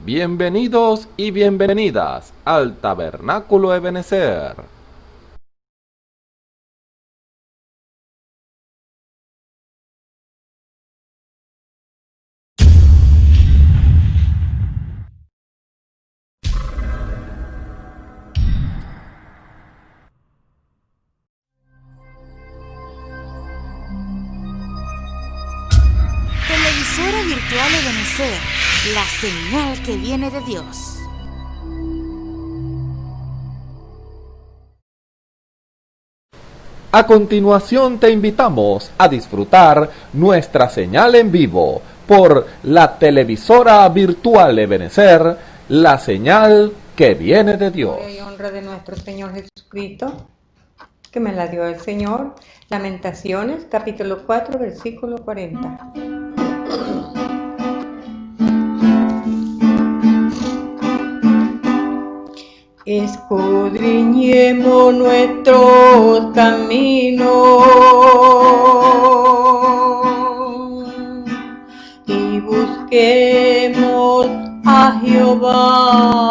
Bienvenidos y bienvenidas al Tabernáculo Ebenezer. Televisora virtual Ebenezer, la señal que viene de Dios. A continuación te invitamos a disfrutar nuestra señal en vivo por la televisora virtual Ebenezer, la señal que viene de Dios. Gloria y honra de nuestro Señor Jesucristo, que me la dio el Señor. Lamentaciones, capítulo 4, versículo 40. Escudriñemos nuestros caminos y busquemos a Jehová.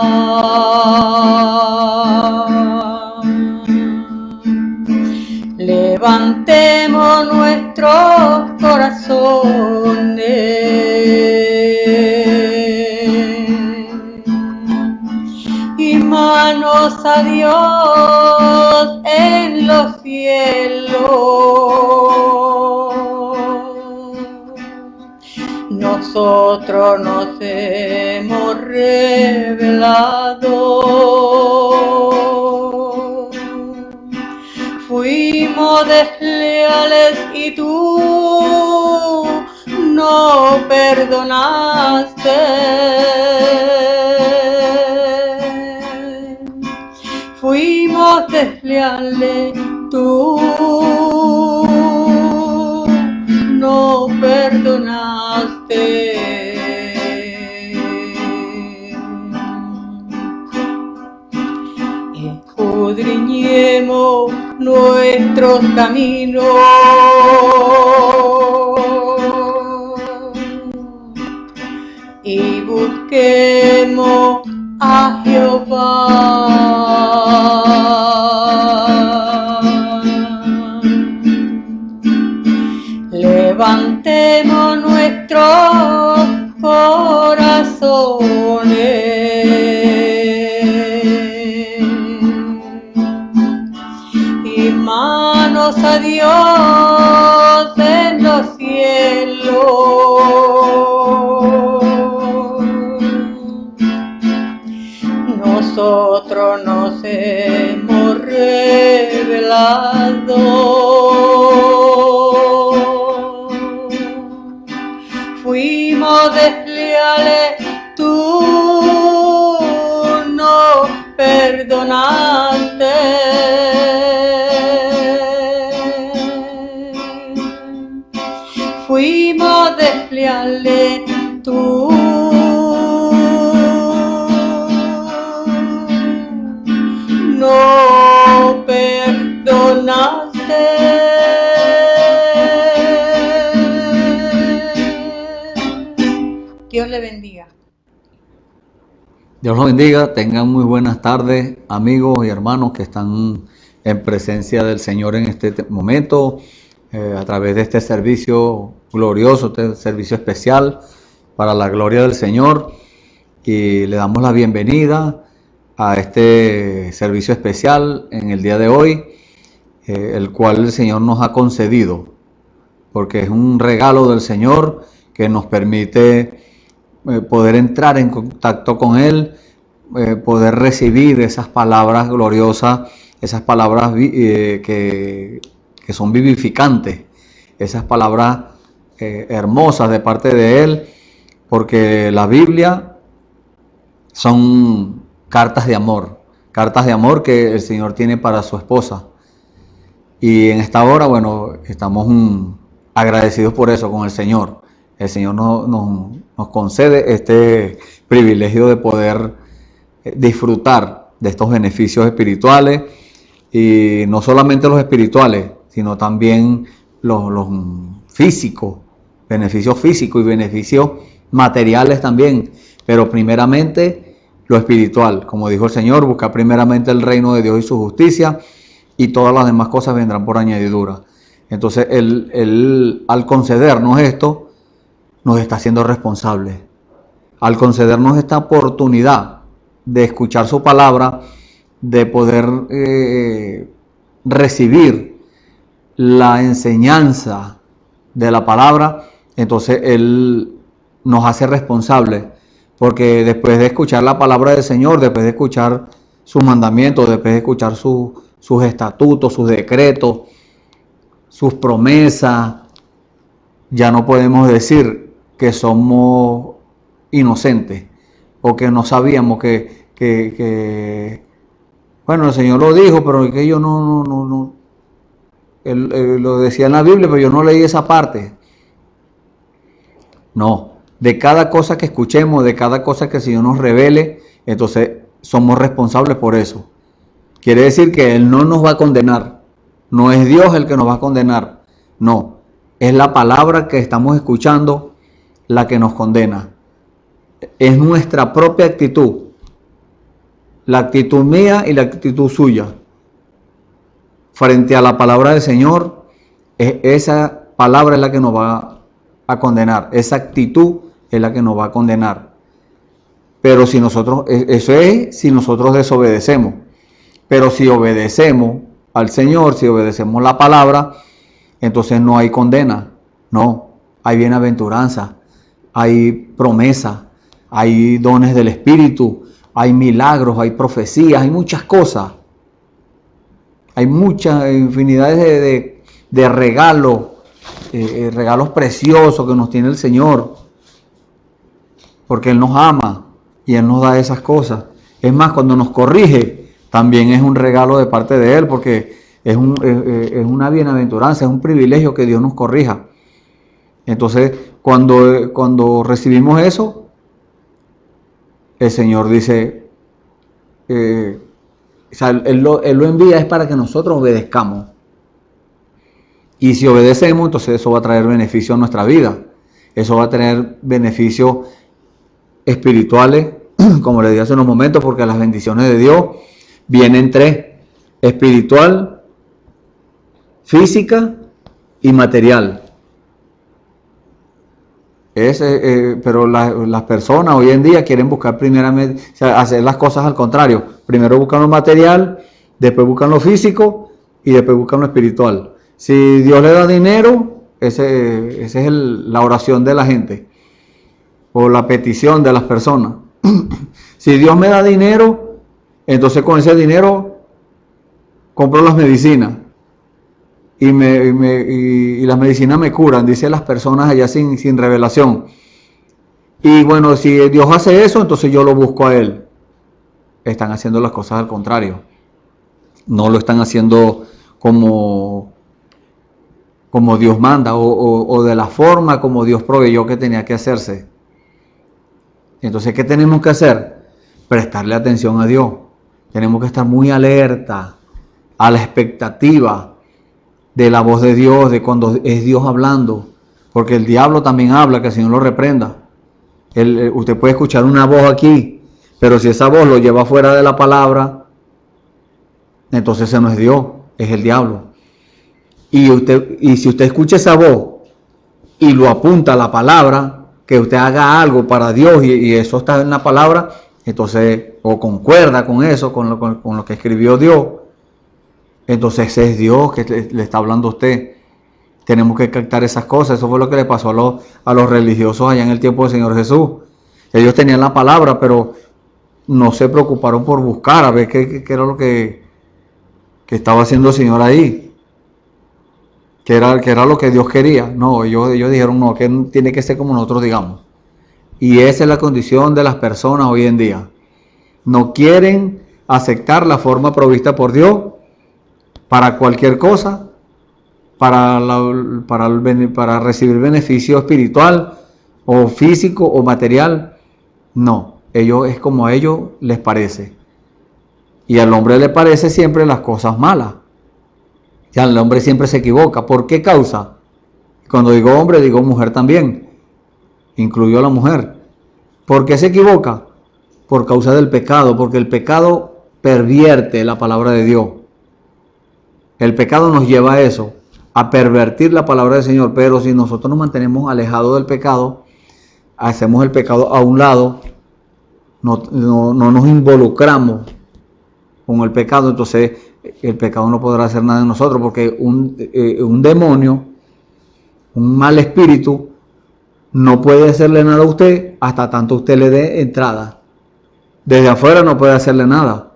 Levantemos nuestros corazones y manos a Dios en los cielos. Nosotros nos hemos revelado, fuimos desleales y tú no perdonaste. Fuimos desleales, tú no perdonaste. Escudriñemos nuestros caminos y busquemos a Jehová. Levantemos nuestros corazones y manos a Dios en los cielos. Nosotros nos hemos revelado, fuimos desleales, tú no perdonaste. Fuimos desleales, tú no perdonaste. Dios le bendiga. Dios los bendiga, tengan muy buenas tardes, amigos y hermanos que están en presencia del Señor en este momento, a través de este servicio glorioso, este servicio especial para la gloria del Señor. Y le damos la bienvenida a este servicio especial en el día de hoy, el cual el Señor nos ha concedido, porque es un regalo del Señor que nos permite poder entrar en contacto con Él, poder recibir esas palabras gloriosas, esas palabras que son vivificantes, esas palabras hermosas de parte de Él, porque la Biblia son cartas de amor que el Señor tiene para su esposa. Y en esta hora, bueno, estamos agradecidos por eso con el Señor. El Señor nos concede este privilegio de poder disfrutar de estos beneficios espirituales, y no solamente los espirituales, sino también los físicos, beneficios físicos y beneficios materiales también, pero primeramente lo espiritual. Como dijo el Señor, buscar primeramente el reino de Dios y su justicia, y todas las demás cosas vendrán por añadidura. Entonces, Él al concedernos esto, nos está haciendo responsables. Al concedernos esta oportunidad de escuchar su palabra, de poder recibir la enseñanza de la palabra, entonces Él nos hace responsables, porque después de escuchar la palabra del Señor, después de escuchar sus mandamientos, después de escuchar sus estatutos, sus decretos, sus promesas, ya no podemos decir que somos inocentes o que no sabíamos que bueno, el Señor lo dijo, pero que yo no. Él lo decía en la Biblia, pero yo no leí esa parte. No, de cada cosa que escuchemos, de cada cosa que el Señor nos revele, entonces somos responsables por eso. Quiere decir que Él no nos va a condenar. No es Dios el que nos va a condenar. No, es la palabra que estamos escuchando la que nos condena. Es nuestra propia actitud. La actitud mía y la actitud suya frente a la palabra del Señor, esa palabra es la que nos va a condenar. Esa actitud es la que nos va a condenar. Pero si nosotros, eso es si nosotros desobedecemos. Pero si obedecemos al Señor, si obedecemos la palabra, entonces no hay condena. No, hay bienaventuranza, hay promesa, hay dones del Espíritu, hay milagros, hay profecías, hay muchas cosas. Hay muchas infinidades de regalos, regalos preciosos que nos tiene el Señor. Porque Él nos ama y Él nos da esas cosas. Es más, cuando nos corrige, también es un regalo de parte de Él, porque es una bienaventuranza, es un privilegio que Dios nos corrija. Entonces, cuando recibimos eso, el Señor dice, Él lo envía es para que nosotros obedezcamos. Y si obedecemos, entonces eso va a traer beneficio a nuestra vida. Eso va a tener beneficios espirituales, como le dije hace unos momentos, porque las bendiciones de Dios vienen tres: espiritual, física y material. Pero las personas hoy en día quieren buscar primeramente, o sea, hacer las cosas al contrario. Primero buscan lo material, después buscan lo físico y después buscan lo espiritual. Si Dios le da dinero, esa es la oración de la gente o la petición de las personas. Si Dios me da dinero, entonces con ese dinero compro las medicinas. Y las medicinas me curan, dicen las personas allá sin revelación. Y bueno, si Dios hace eso, entonces yo lo busco a Él. Están haciendo las cosas al contrario. No lo están haciendo como Dios manda o de la forma como Dios proveyó que tenía que hacerse. Entonces, ¿qué tenemos que hacer? Prestarle atención a Dios. Tenemos que estar muy alerta a la expectativa de la voz de Dios, de cuando es Dios hablando, porque el diablo también habla, que el Señor lo reprenda. Usted puede escuchar una voz aquí, pero si esa voz lo lleva fuera de la palabra, entonces ese no es Dios, es el diablo. Y si usted escucha esa voz y lo apunta a la palabra, que usted haga algo para Dios y eso está en la palabra, entonces, o concuerda con eso, con lo que escribió Dios, entonces ese es Dios que le está hablando a usted. Tenemos que captar esas cosas. Eso fue lo que le pasó a los religiosos allá en el tiempo del Señor Jesús. Ellos tenían la palabra, pero no se preocuparon por buscar a ver qué era lo que estaba haciendo el Señor ahí. Que era lo que Dios quería. No, ellos dijeron, no, que tiene que ser como nosotros digamos. Y esa es la condición de las personas hoy en día. No quieren aceptar la forma provista por Dios para cualquier cosa, para recibir beneficio espiritual o físico o material. No, es como a ellos les parece. Y al hombre le parece siempre las cosas malas. Y al hombre siempre se equivoca. ¿Por qué causa? Cuando digo hombre, digo mujer también. Incluyo a la mujer. ¿Por qué se equivoca? Por causa del pecado, porque el pecado pervierte la palabra de Dios. El pecado nos lleva a eso, a pervertir la palabra del Señor. Pero si nosotros nos mantenemos alejados del pecado, hacemos el pecado a un lado, no nos involucramos con el pecado, entonces el pecado no podrá hacer nada en nosotros, porque un demonio, un mal espíritu, no puede hacerle nada a usted hasta tanto usted le dé entrada. Desde afuera no puede hacerle nada.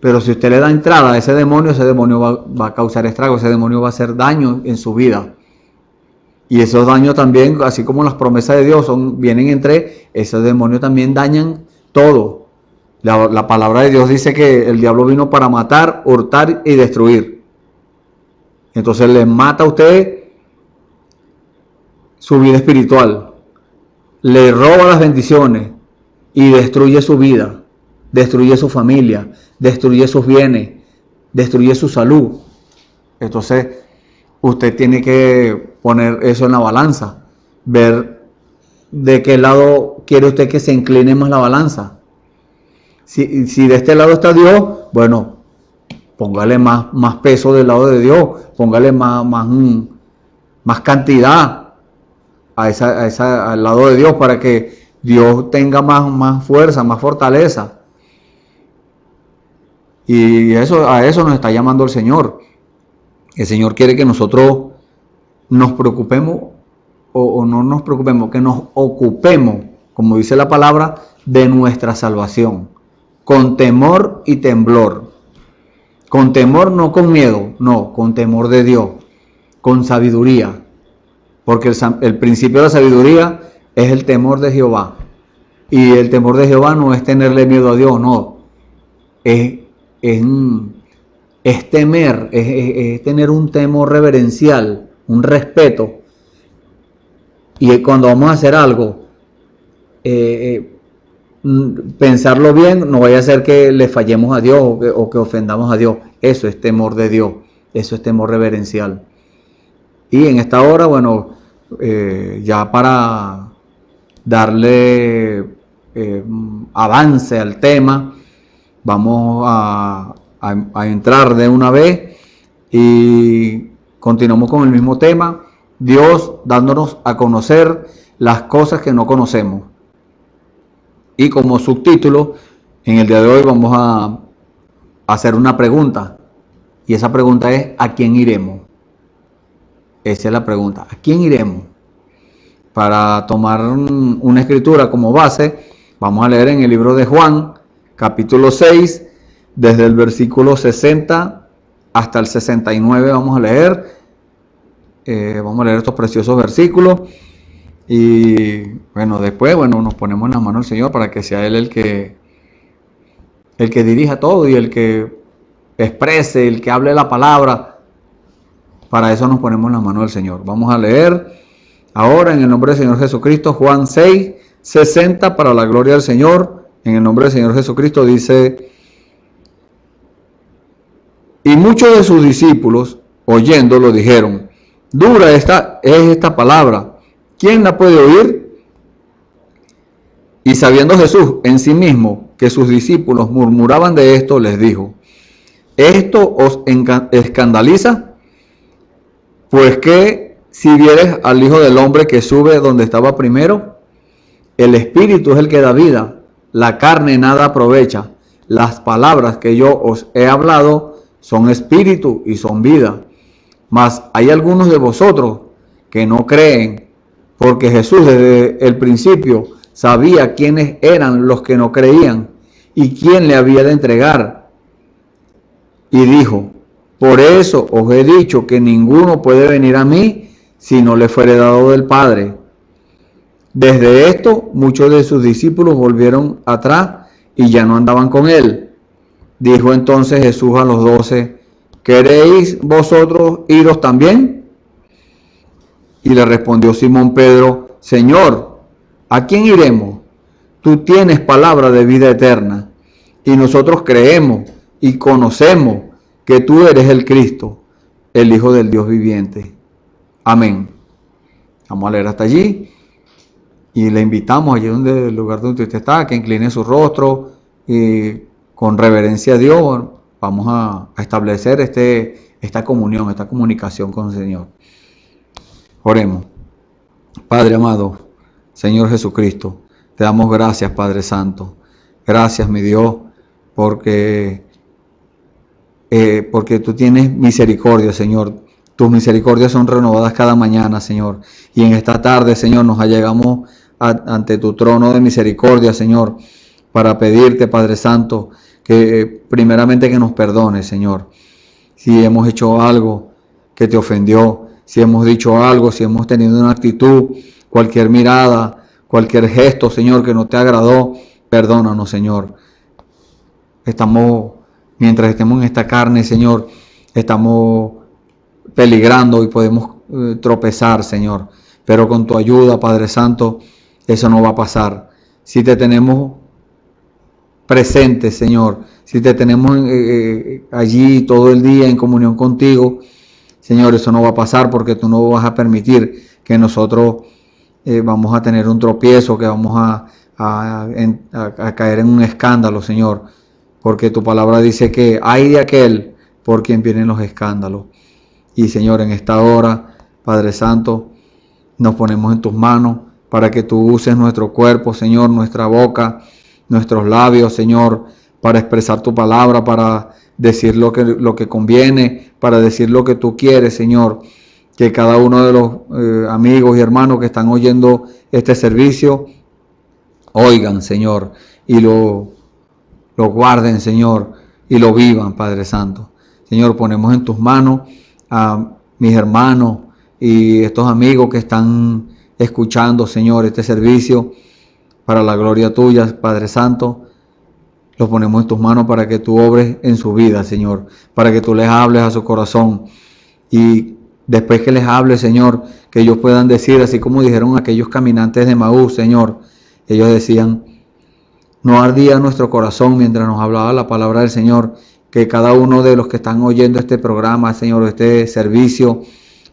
Pero si usted le da entrada a ese demonio va a causar estrago, ese demonio va a hacer daño en su vida. Y esos daños también, así como las promesas de Dios vienen entre, esos demonios también dañan todo. La palabra de Dios dice que el diablo vino para matar, hurtar y destruir. Entonces le mata a usted su vida espiritual, le roba las bendiciones y destruye su vida, destruye su familia, destruye sus bienes, destruye su salud. Entonces usted tiene que poner eso en la balanza, ver de qué lado quiere usted que se incline más la balanza. Si de este lado está Dios, bueno, póngale más peso del lado de Dios, póngale más cantidad al lado de Dios, para que Dios tenga más fuerza, más fortaleza. Y a eso nos está llamando el Señor. El Señor quiere que nosotros nos preocupemos o no nos preocupemos, que nos ocupemos, como dice la palabra, de nuestra salvación, con temor y temblor. Con temor, no con miedo, no, con temor de Dios, con sabiduría. Porque el principio de la sabiduría es el temor de Jehová. Y el temor de Jehová no es tenerle miedo a Dios, no. Es temer, es tener un temor reverencial, un respeto. Y cuando vamos a hacer algo, pensarlo bien, no vaya a ser que le fallemos a Dios o que ofendamos a Dios. Eso es temor de Dios, eso es temor reverencial. Y en esta hora, bueno, ya para darle avance al tema, vamos a entrar de una vez y continuamos con el mismo tema. Dios dándonos a conocer las cosas que no conocemos. Y como subtítulo, en el día de hoy vamos a hacer una pregunta. Y esa pregunta es: ¿a quién iremos? Esa es la pregunta. ¿A quién iremos? Para tomar una escritura como base, vamos a leer en el libro de Juan, capítulo 6, desde el versículo 60 hasta el 69 vamos a leer. Vamos a leer estos preciosos versículos. Y bueno, después nos ponemos en las manos del Señor para que sea Él el que dirija todo y el que exprese, el que hable la palabra. Para eso nos ponemos en las manos del Señor. Vamos a leer ahora en el nombre del Señor Jesucristo, Juan 6, 60, para la gloria del Señor. En el nombre del Señor Jesucristo dice: y muchos de sus discípulos, oyéndolo, dijeron: dura es esta palabra, ¿quién la puede oír? Y sabiendo Jesús en sí mismo que sus discípulos murmuraban de esto, les dijo: ¿esto os escandaliza? Pues que si vieres al Hijo del Hombre que sube donde estaba primero, el Espíritu es el que da vida, la carne nada aprovecha. Las palabras que yo os he hablado son espíritu y son vida. Mas hay algunos de vosotros que no creen, porque Jesús desde el principio sabía quiénes eran los que no creían y quién le había de entregar. Y dijo: por eso os he dicho que ninguno puede venir a mí si no le fuere dado del Padre. Desde esto muchos de sus discípulos volvieron atrás y ya no andaban con él. Dijo entonces Jesús a los 12: ¿queréis vosotros iros también? Y le respondió Simón Pedro: Señor, ¿a quién iremos? Tú tienes palabra de vida eterna, y nosotros creemos y conocemos que tú eres el Cristo, el Hijo del Dios viviente. Amén. Vamos a leer hasta allí. Y le invitamos allí donde el lugar donde usted está, que incline su rostro y con reverencia a Dios vamos a establecer esta comunión, esta comunicación con el Señor. Oremos. Padre amado, Señor Jesucristo, te damos gracias, Padre Santo. Gracias, mi Dios, porque tú tienes misericordia, Señor. Tus misericordias son renovadas cada mañana, Señor. Y en esta tarde, Señor, nos allegamos ante tu trono de misericordia, Señor, para pedirte, Padre Santo, que primeramente que nos perdones, Señor. Si hemos hecho algo que te ofendió, si hemos dicho algo, si hemos tenido una actitud, cualquier mirada, cualquier gesto, Señor, que no te agradó, perdónanos, Señor. Mientras estemos en esta carne, Señor, estamos peligrando y podemos tropezar, Señor. Pero con tu ayuda, Padre Santo, eso no va a pasar. Si te tenemos presente, Señor, si te tenemos allí todo el día en comunión contigo, Señor, eso no va a pasar porque tú no vas a permitir que nosotros vamos a tener un tropiezo, que vamos a caer en un escándalo, Señor. Porque tu palabra dice que hay de aquel por quien vienen los escándalos. Y Señor, en esta hora, Padre Santo, nos ponemos en tus manos para que tú uses nuestro cuerpo, Señor, nuestra boca, nuestros labios, Señor, para expresar tu palabra, para decir lo que conviene, para decir lo que tú quieres, Señor. Que cada uno de los amigos y hermanos que están oyendo este servicio, oigan, Señor, y lo guarden, Señor, y lo vivan, Padre Santo. Señor, ponemos en tus manos a mis hermanos y estos amigos que están escuchando, Señor, este servicio para la gloria tuya, Padre Santo. Los ponemos en tus manos para que tú obres en su vida, Señor, para que tú les hables a su corazón y después que les hables, Señor, que ellos puedan decir, así como dijeron aquellos caminantes de Emaús, Señor, ellos decían, no ardía nuestro corazón mientras nos hablaba la palabra del Señor, que cada uno de los que están oyendo este programa, Señor, este servicio,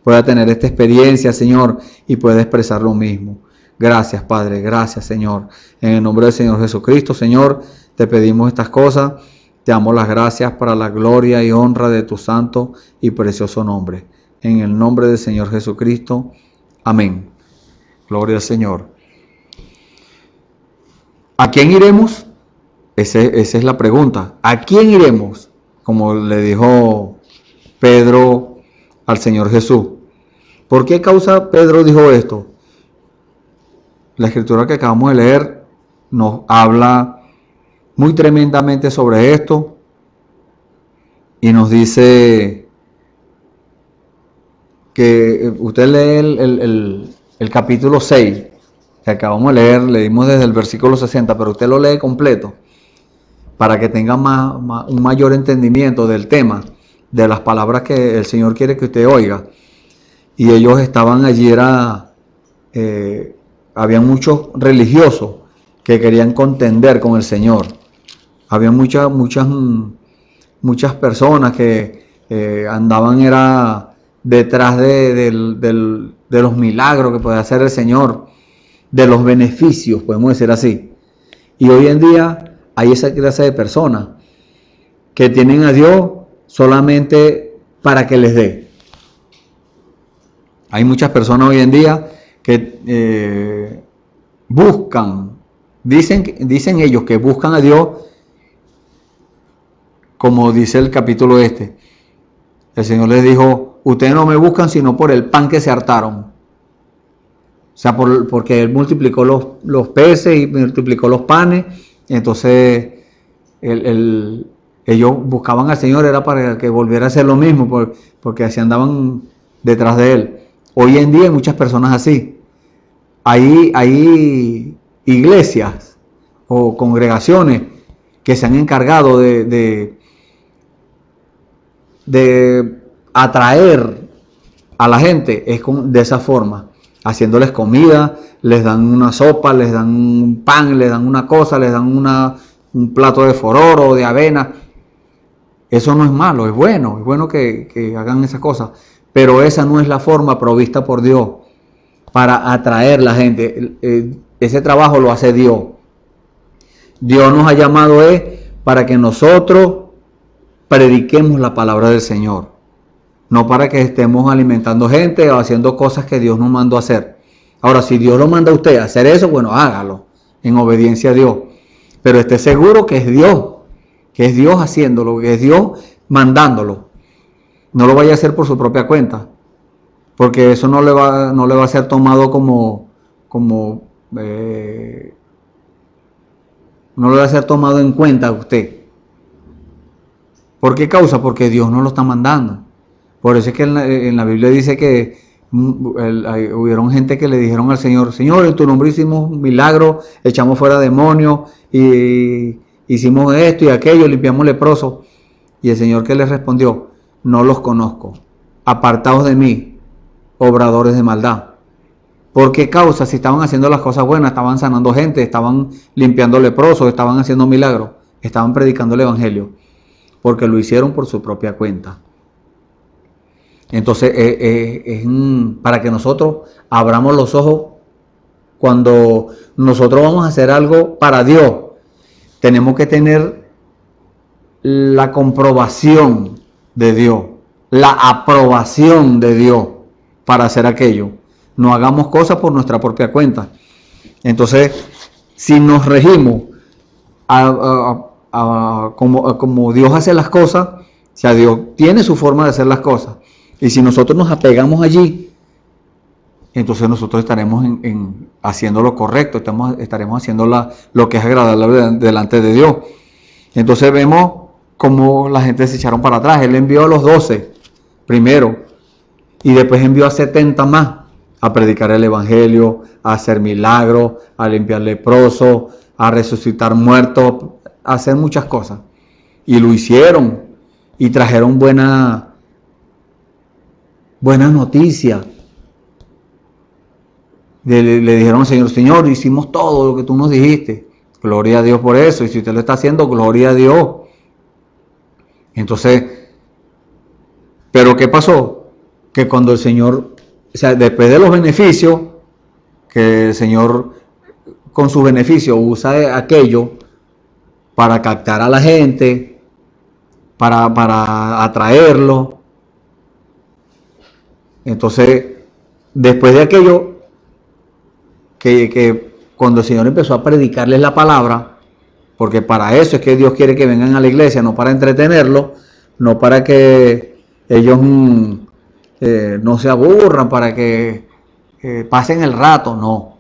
pueda tener esta experiencia, Señor, y pueda expresar lo mismo. Gracias, Padre, gracias, Señor. En el nombre del Señor Jesucristo, Señor, te pedimos estas cosas. Te damos las gracias para la gloria y honra de tu santo y precioso nombre. En el nombre del Señor Jesucristo. Amén. Gloria al Señor. ¿A quién iremos? Esa es la pregunta. ¿A quién iremos? Como le dijo Pedro al Señor Jesús. ¿Por qué causa Pedro dijo esto? La escritura que acabamos de leer nos habla muy tremendamente sobre esto y nos dice que usted lee el capítulo 6 que acabamos de leer, leímos desde el versículo 60, pero usted lo lee completo para que tenga un mayor entendimiento del tema, de las palabras que el Señor quiere que usted oiga. Y ellos estaban allí, había muchos religiosos que querían contender con el Señor. Había muchas personas que andaban detrás de los milagros que puede hacer el Señor, de los beneficios, podemos decir así. Y hoy en día hay esa clase de personas que tienen a Dios solamente para que les dé. Hay muchas personas hoy en día que buscan, dicen ellos que buscan a Dios, como dice el capítulo el Señor les dijo, ustedes no me buscan sino por el pan que se hartaron. O sea, porque Él multiplicó los peces y multiplicó los panes, entonces ellos buscaban al Señor, era para que volviera a hacer lo mismo, porque así andaban detrás de Él. Hoy en día hay muchas personas así. Hay iglesias o congregaciones que se han encargado de atraer a la gente de esa forma, haciéndoles comida, les dan una sopa, les dan un pan, les dan una cosa, les dan un plato de fororo o de avena. Eso no es malo, es bueno que hagan esas cosas, pero esa no es la forma provista por Dios para atraer a la gente. ese trabajo lo hace Dios. Dios nos ha llamado para que nosotros prediquemos la palabra del Señor. No para que estemos alimentando gente o haciendo cosas que Dios nos mandó a hacer. Ahora, si Dios lo manda a usted a hacer eso, bueno, hágalo en obediencia a Dios. Pero esté seguro que es Dios haciéndolo, que es Dios mandándolo. No lo vaya a hacer por su propia cuenta, porque eso no le va a ser tomado no le va a ser tomado en cuenta a usted. ¿Por qué causa? Porque Dios no lo está mandando. Por eso es que en la Biblia dice que hubieron gente que le dijeron al Señor: Señor, en tu nombre hicimos milagros, echamos fuera demonios, y hicimos esto y aquello, limpiamos leprosos. Y el Señor, ¿qué les respondió? No los conozco, apartaos de mí, obradores de maldad. ¿Por qué causa? Si estaban haciendo las cosas buenas, estaban sanando gente, estaban limpiando leprosos, estaban haciendo milagros, estaban predicando el Evangelio, porque lo hicieron por su propia cuenta. Entonces, para que nosotros abramos los ojos, cuando nosotros vamos a hacer algo para Dios, tenemos que tener la comprobación de Dios, la aprobación de Dios para hacer aquello. No hagamos cosas por nuestra propia cuenta. Entonces, si nos regimos como Dios hace las cosas, o sea, Dios tiene su forma de hacer las cosas, y si nosotros nos apegamos allí, entonces nosotros estaremos haciendo lo correcto, estaremos haciendo lo que es agradable delante de Dios. Entonces vemos cómo la gente se echaron para atrás. Él envió a los 12 primero, y después envió a 70 más a predicar el Evangelio, a hacer milagros, a limpiar leprosos, a resucitar muertos, a hacer muchas cosas. Y lo hicieron, y trajeron buenas noticias. Le dijeron al Señor: Señor, hicimos todo lo que tú nos dijiste. Gloria a Dios por eso. Y si usted lo está haciendo, gloria a Dios. Entonces, ¿pero qué pasó? Que cuando el Señor, o sea, después de los beneficios, que el Señor con sus beneficios usa aquello para captar a la gente, para atraerlo. Entonces, después de aquello, que cuando el Señor empezó a predicarles la palabra, porque para eso es que Dios quiere que vengan a la iglesia, no para entretenerlos, no para que ellos no se aburran, para que pasen el rato, no.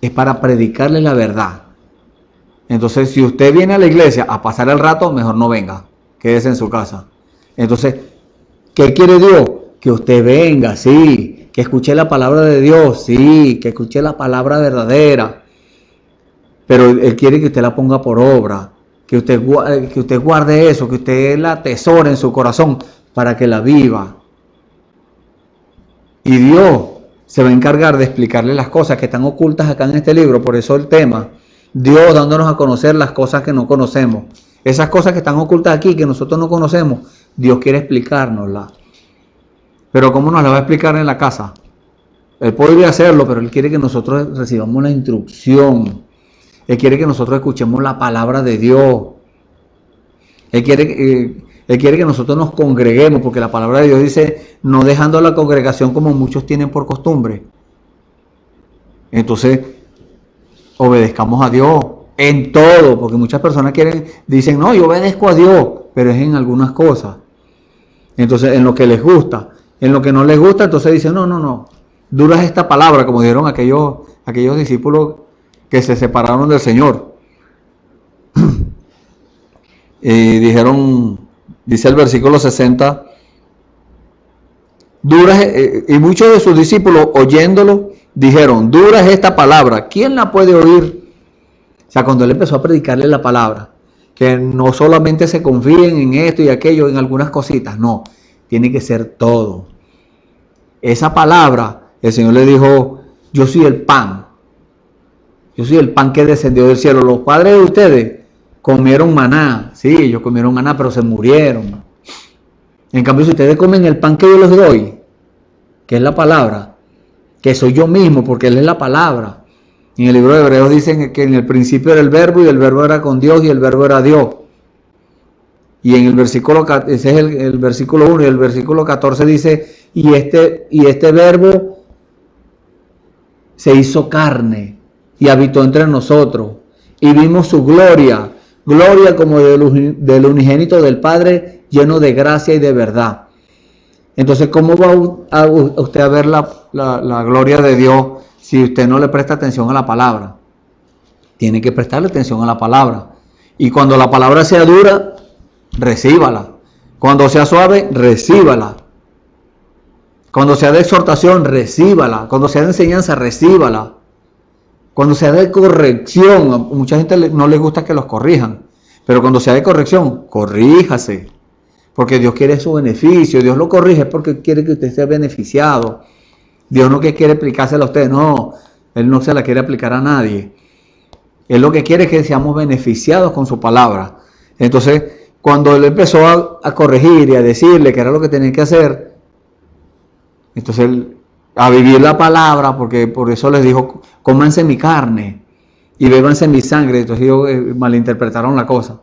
Es para predicarles la verdad. Entonces, si usted viene a la iglesia a pasar el rato, mejor no venga, quédese en su casa. Entonces, ¿qué quiere Dios? Que usted venga, sí, que escuche la palabra de Dios, sí, que escuche la palabra verdadera, pero Él quiere que usted la ponga por obra, que usted guarde eso, que usted la atesore en su corazón para que la viva. Y Dios se va a encargar de explicarle las cosas que están ocultas acá en este libro. Por eso el tema, Dios dándonos a conocer las cosas que no conocemos. Esas cosas que están ocultas aquí, que nosotros no conocemos, Dios quiere explicárnoslas. Pero ¿cómo nos la va a explicar en la casa? Él podría hacerlo, pero Él quiere que nosotros recibamos la instrucción. Él quiere que nosotros escuchemos la palabra de Dios. Él quiere que nosotros nos congreguemos, porque la palabra de Dios dice: no dejando la congregación como muchos tienen por costumbre. Entonces, obedezcamos a Dios en todo, porque muchas personas dicen: no, yo obedezco a Dios, pero es en algunas cosas. Entonces, en lo que les gusta. En lo que no les gusta, entonces dicen: no, dura es esta palabra, como dijeron aquellos discípulos que se separaron del Señor. Y dijeron, dice el versículo 60, y muchos de sus discípulos, oyéndolo, dijeron: dura es esta palabra, ¿quién la puede oír? O sea, cuando Él empezó a predicarle la palabra, que no solamente se confíen en esto y aquello, en algunas cositas, no, tiene que ser todo. Esa palabra, el Señor le dijo: yo soy el pan. Yo soy el pan que descendió del cielo. Los padres de ustedes comieron maná. Sí, ellos comieron maná, pero se murieron. En cambio, si ustedes comen el pan que yo les doy, que es la palabra, que soy yo mismo, porque Él es la palabra. En el libro de Hebreos dicen que en el principio era el verbo, y el verbo era con Dios, y el verbo era Dios. Y en el versículo, ese es el versículo 1, y el versículo 14 dice, y este verbo se hizo carne y habitó entre nosotros, y vimos su gloria, gloria como del unigénito del Padre, lleno de gracia y de verdad. Entonces, ¿cómo va usted a ver la gloria de Dios si usted no le presta atención a la palabra? Tiene que prestarle atención a la palabra. Y cuando la palabra sea dura, recíbala. Cuando sea suave, recíbala. Cuando sea de exhortación, recíbala. Cuando sea de enseñanza, recíbala. Cuando sea de corrección, a mucha gente no les gusta que los corrijan, pero cuando sea de corrección, corríjase. Porque Dios quiere su beneficio. Dios lo corrige porque quiere que usted sea beneficiado. Dios no que quiere aplicársela a usted, no. Él no se la quiere aplicar a nadie. Él lo que quiere es que seamos beneficiados con su palabra. Entonces, cuando él empezó a corregir y a decirle que era lo que tenía que hacer, entonces a vivir la palabra, porque por eso les dijo, cómanse mi carne y bébanse mi sangre. Entonces ellos malinterpretaron la cosa.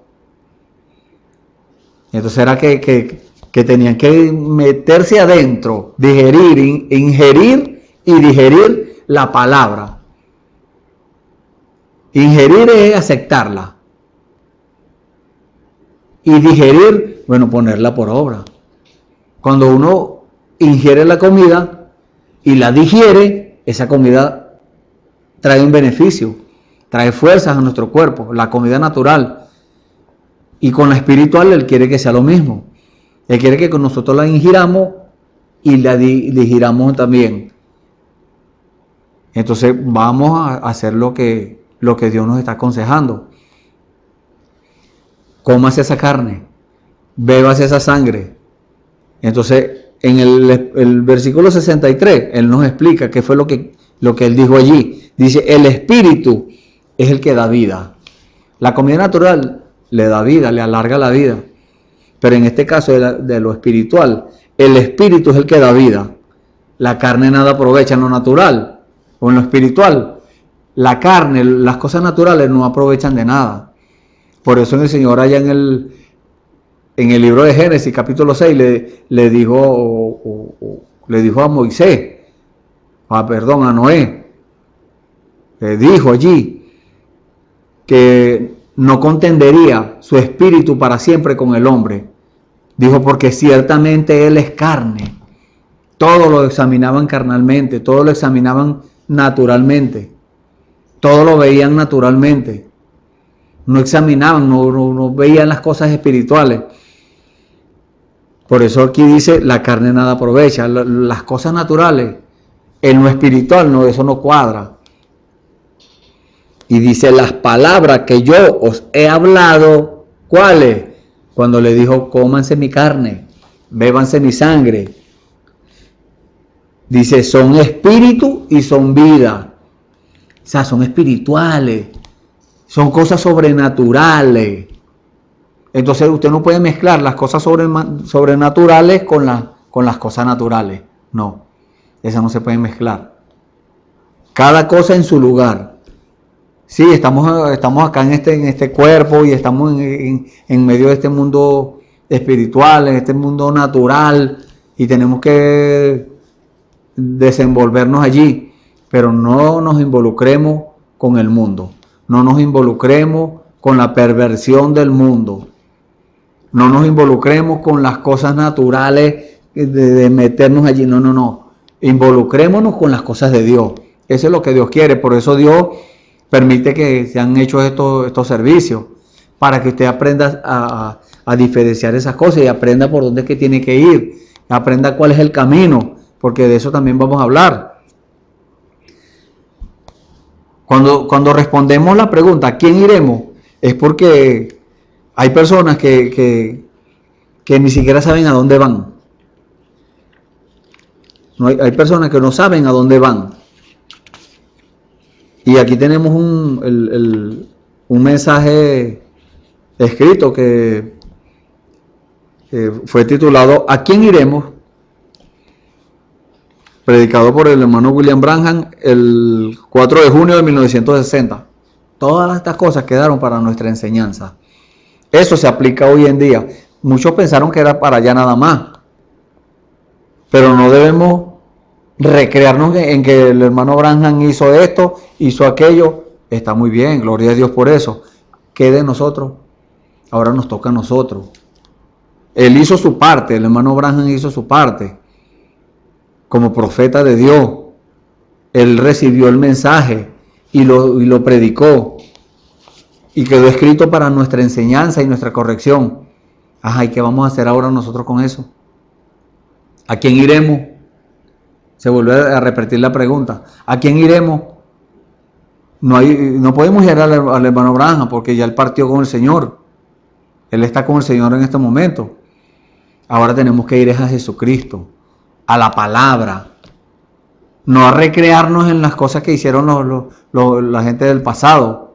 Entonces era que tenían que meterse adentro, digerir, ingerir y digerir la palabra. Ingerir es aceptarla. Y digerir, bueno, ponerla por obra. Cuando uno ingiere la comida y la digiere, esa comida trae un beneficio, trae fuerzas a nuestro cuerpo, la comida natural. Y con la espiritual Él quiere que sea lo mismo. Él quiere que con nosotros la ingiramos y la digiramos también. Entonces vamos a hacer lo que Dios nos está aconsejando. Cómase esa carne, bébase esa sangre. Entonces en el versículo 63 Él nos explica qué fue lo que Él dijo allí. Dice, el espíritu es el que da vida. La comida natural le da vida, le alarga la vida. Pero en este caso de lo espiritual, el espíritu es el que da vida. La carne nada aprovecha en lo natural o en lo espiritual. La carne, las cosas naturales no aprovechan de nada. Por eso el Señor allá en el libro de Génesis, capítulo 6, le dijo a Moisés, a Noé, le dijo allí que no contendería su espíritu para siempre con el hombre. Dijo, porque ciertamente él es carne. Todo lo examinaban carnalmente, todo lo examinaban naturalmente, todo lo veían naturalmente. No examinaban, no veían las cosas espirituales. Por eso aquí dice, la carne nada aprovecha. Las cosas naturales, en lo espiritual, no, eso no cuadra. Y dice, las palabras que yo os he hablado, ¿cuáles? Cuando le dijo, cómanse mi carne, bébanse mi sangre. Dice, son espíritu y son vida. O sea, son espirituales. Son cosas sobrenaturales. Entonces usted no puede mezclar las cosas sobrenaturales con las cosas naturales. No, esas no se pueden mezclar. Cada cosa en su lugar. Sí, estamos acá en este cuerpo y estamos en medio de este mundo espiritual, en este mundo natural, y tenemos que desenvolvernos allí, pero no nos involucremos con el mundo, no nos involucremos con la perversión del mundo, no nos involucremos con las cosas naturales de meternos allí, no, involucrémonos con las cosas de Dios. Eso es lo que Dios quiere, por eso Dios permite que se han hecho estos servicios, para que usted aprenda a diferenciar esas cosas y aprenda por dónde es que tiene que ir, aprenda cuál es el camino, porque de eso también vamos a hablar. Cuando respondemos la pregunta, ¿a quién iremos? Es porque hay personas que ni siquiera saben a dónde van. Hay personas que no saben a dónde van. Y aquí tenemos un mensaje escrito que fue titulado ¿A quién iremos? predicado por el hermano William Branham el 4 de junio de 1960. Todas estas cosas quedaron para nuestra enseñanza. Eso se aplica hoy en día. Muchos pensaron que era para allá nada más, pero no debemos recrearnos en que el hermano Branham hizo esto, hizo aquello. Está muy bien, gloria a Dios por eso. ¿Qué de nosotros? Ahora nos toca a nosotros. Él hizo su parte, el hermano Branham hizo su parte. Como profeta de Dios, él recibió el mensaje y lo predicó. Y quedó escrito para nuestra enseñanza y nuestra corrección. Ajá, ¿y qué vamos a hacer ahora nosotros con eso? ¿A quién iremos? Se vuelve a repetir la pregunta. ¿A quién iremos? No podemos ir al hermano Branham porque ya él partió con el Señor. Él está con el Señor en este momento. Ahora tenemos que ir a Jesucristo, a la palabra. No a recrearnos en las cosas que hicieron la gente del pasado.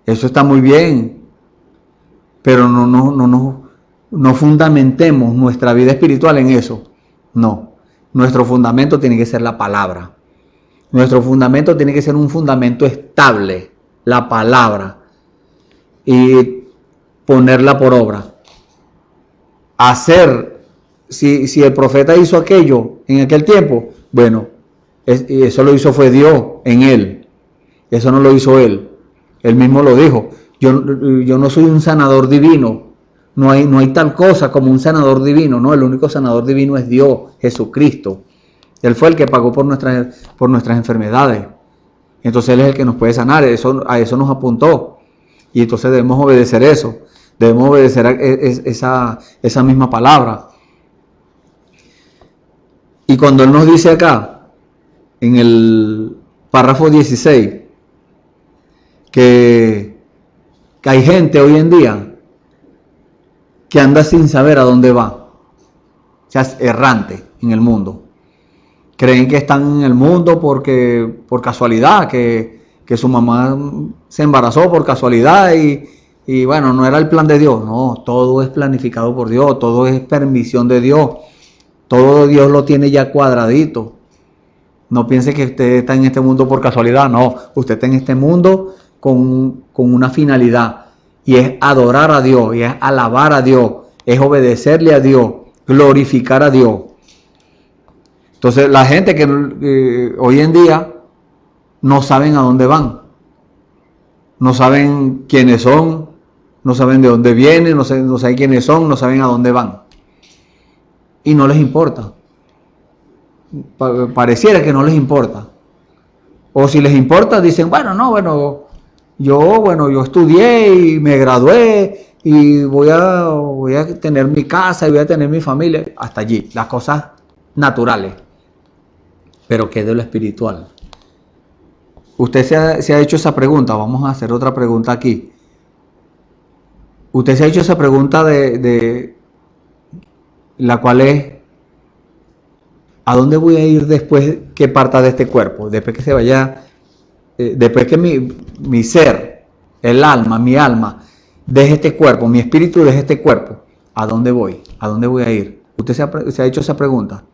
Eso está muy bien. Pero no fundamentemos nuestra vida espiritual en eso. No. Nuestro fundamento tiene que ser la palabra. Nuestro fundamento tiene que ser un fundamento estable, la palabra, y ponerla por obra. Hacer, si el profeta hizo aquello en aquel tiempo, bueno, eso lo hizo fue Dios en él. Eso no lo hizo él. Él mismo lo dijo. Yo no soy un sanador divino. No hay tal cosa como un sanador divino. No, el único sanador divino es Dios, Jesucristo. Él fue el que pagó por nuestras enfermedades. Entonces Él es el que nos puede sanar. A eso nos apuntó. Y entonces debemos obedecer eso. Debemos obedecer esa misma palabra. Y cuando Él nos dice acá, en el párrafo 16, que hay gente hoy en día que anda sin saber a dónde va. O sea, es errante en el mundo. Creen que están en el mundo por casualidad, que su mamá se embarazó por casualidad y bueno, no era el plan de Dios. No, todo es planificado por Dios, todo es permisión de Dios. Todo Dios lo tiene ya cuadradito. No piense que usted está en este mundo por casualidad, no. Usted está en este mundo con una finalidad y es adorar a Dios, y es alabar a Dios, es obedecerle a Dios, glorificar a Dios. Entonces la gente que hoy en día no saben a dónde van, no saben quiénes son, no saben de dónde vienen, no saben quiénes son, no saben a dónde van. Y no les importa. Pareciera que no les importa. O si les importa, dicen, yo estudié y me gradué y voy a tener mi casa y voy a tener mi familia. Hasta allí, las cosas naturales. Pero ¿qué de lo espiritual? Usted se ha hecho esa pregunta. Vamos a hacer otra pregunta aquí. Usted se ha hecho esa pregunta de la cual es: ¿a dónde voy a ir después que parta de este cuerpo? Después que se vaya, después que mi ser, el alma, mi alma, deje este cuerpo, mi espíritu deje este cuerpo, ¿a dónde voy? ¿A dónde voy a ir? ¿Usted se ha hecho esa pregunta?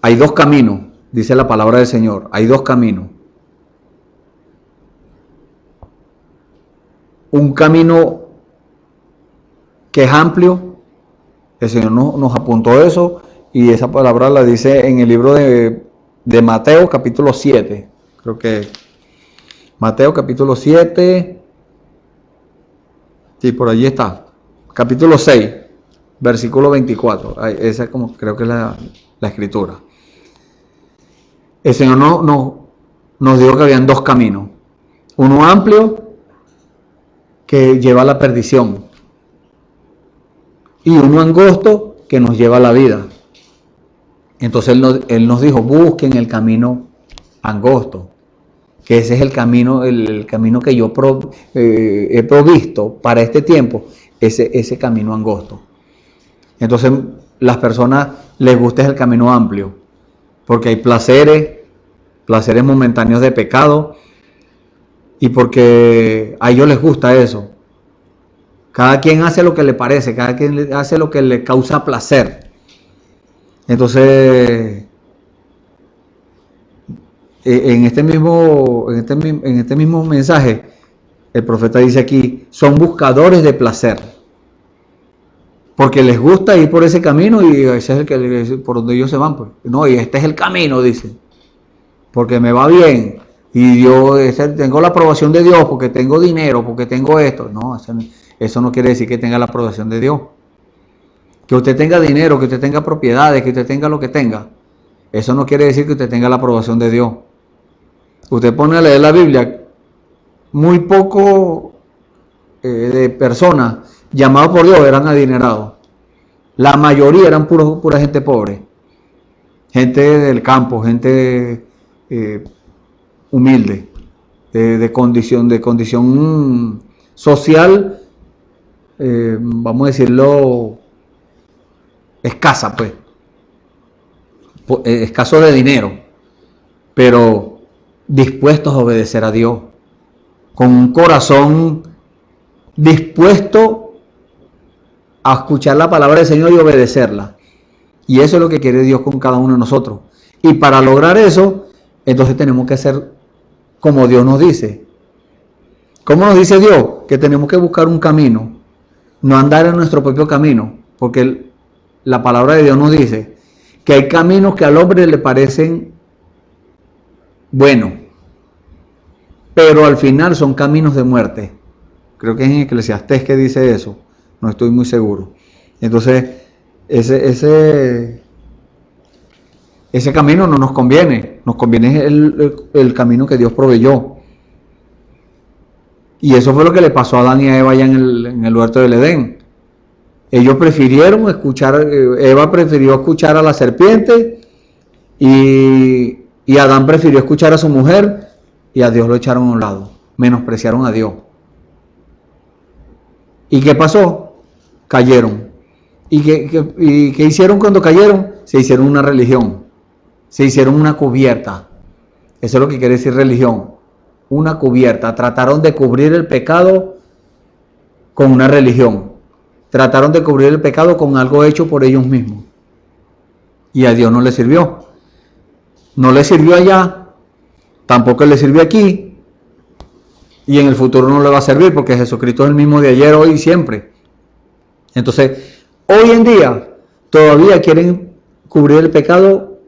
Hay dos caminos, dice la palabra del Señor. Hay dos caminos. Un camino que es amplio. El Señor nos apuntó eso. Y esa palabra la dice en el libro de Mateo, capítulo 7. Creo que Mateo, capítulo 7. Sí, por allí está. Capítulo 6, versículo 24. Esa creo que es la escritura. El Señor nos dijo que habían dos caminos. Uno amplio, que lleva a la perdición. Y uno angosto, que nos lleva a la vida. Entonces Él nos dijo, busquen el camino angosto, que ese es el camino que yo he provisto para este tiempo, ese camino angosto. Entonces las personas les gusta el camino amplio, porque hay placeres momentáneos de pecado, y porque a ellos les gusta eso. Cada quien hace lo que le parece, cada quien hace lo que le causa placer. Entonces, en este mismo mensaje, el profeta dice aquí, son buscadores de placer, porque les gusta ir por ese camino y ese es por donde ellos se van. Pues. No, y este es el camino, dice, porque me va bien y yo tengo la aprobación de Dios, porque tengo dinero, porque tengo esto. No, eso no quiere decir que tenga la aprobación de Dios. Que usted tenga dinero, que usted tenga propiedades, que usted tenga lo que tenga, eso no quiere decir que usted tenga la aprobación de Dios. Usted pone a leer la Biblia, muy poco de personas llamados por Dios eran adinerados. La mayoría eran pura gente pobre, gente del campo, gente humilde, de condición social, vamos a decirlo, escasa, pues, escaso de dinero, pero dispuestos a obedecer a Dios, con un corazón dispuesto a escuchar la palabra del Señor y obedecerla. Y eso es lo que quiere Dios con cada uno de nosotros. Y para lograr eso, entonces tenemos que hacer como Dios nos dice. ¿Cómo nos dice Dios? Que tenemos que buscar un camino, no andar en nuestro propio camino, porque la palabra de Dios nos dice que hay caminos que al hombre le parecen buenos, pero al final son caminos de muerte. Creo que es en Eclesiastés que dice eso, no estoy muy seguro. Entonces, ese camino no nos conviene el camino que Dios proveyó. Y eso fue lo que le pasó a Adán y a Eva allá en el huerto del Edén. Ellos prefirieron Eva prefirió escuchar a la serpiente y Adán prefirió escuchar a su mujer y a Dios lo echaron a un lado, menospreciaron a Dios. ¿Y qué pasó? Cayeron. ¿Y qué hicieron cuando cayeron? Se hicieron una religión, se hicieron una cubierta. Eso es lo que quiere decir religión, una cubierta. Trataron de cubrir el pecado con una religión. Trataron de cubrir el pecado con algo hecho por ellos mismos. Y a Dios no le sirvió. No le sirvió allá, tampoco le sirvió aquí. Y en el futuro no le va a servir porque Jesucristo es el mismo de ayer, hoy y siempre. Entonces, hoy en día todavía quieren cubrir el pecado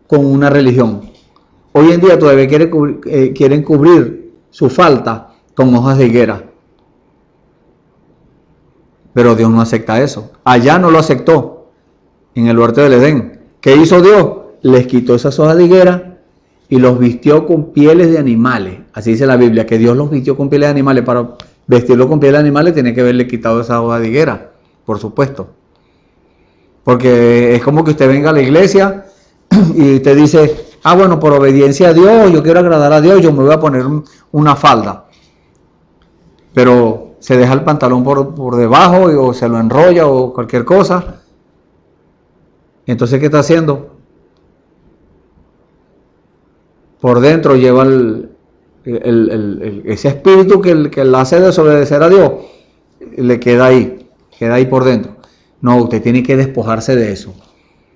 con una religión. Hoy en día todavía quieren cubrir su falta con hojas de higuera. Pero Dios no acepta eso. Allá no lo aceptó, en el huerto del Edén. ¿Qué hizo Dios? Les quitó esas hojas de higuera y los vistió con pieles de animales. Así dice la Biblia, que Dios los vistió con pieles de animales. Para vestirlo con pieles de animales tiene que haberle quitado esas hojas de higuera, por supuesto. Porque es como que usted venga a la iglesia y usted dice, bueno, por obediencia a Dios, yo quiero agradar a Dios, yo me voy a poner una falda. Pero se deja el pantalón por debajo o se lo enrolla o cualquier cosa. Entonces, ¿qué está haciendo? Por dentro lleva ese espíritu que le hace desobedecer a Dios, le queda ahí por dentro. No, usted tiene que despojarse de eso.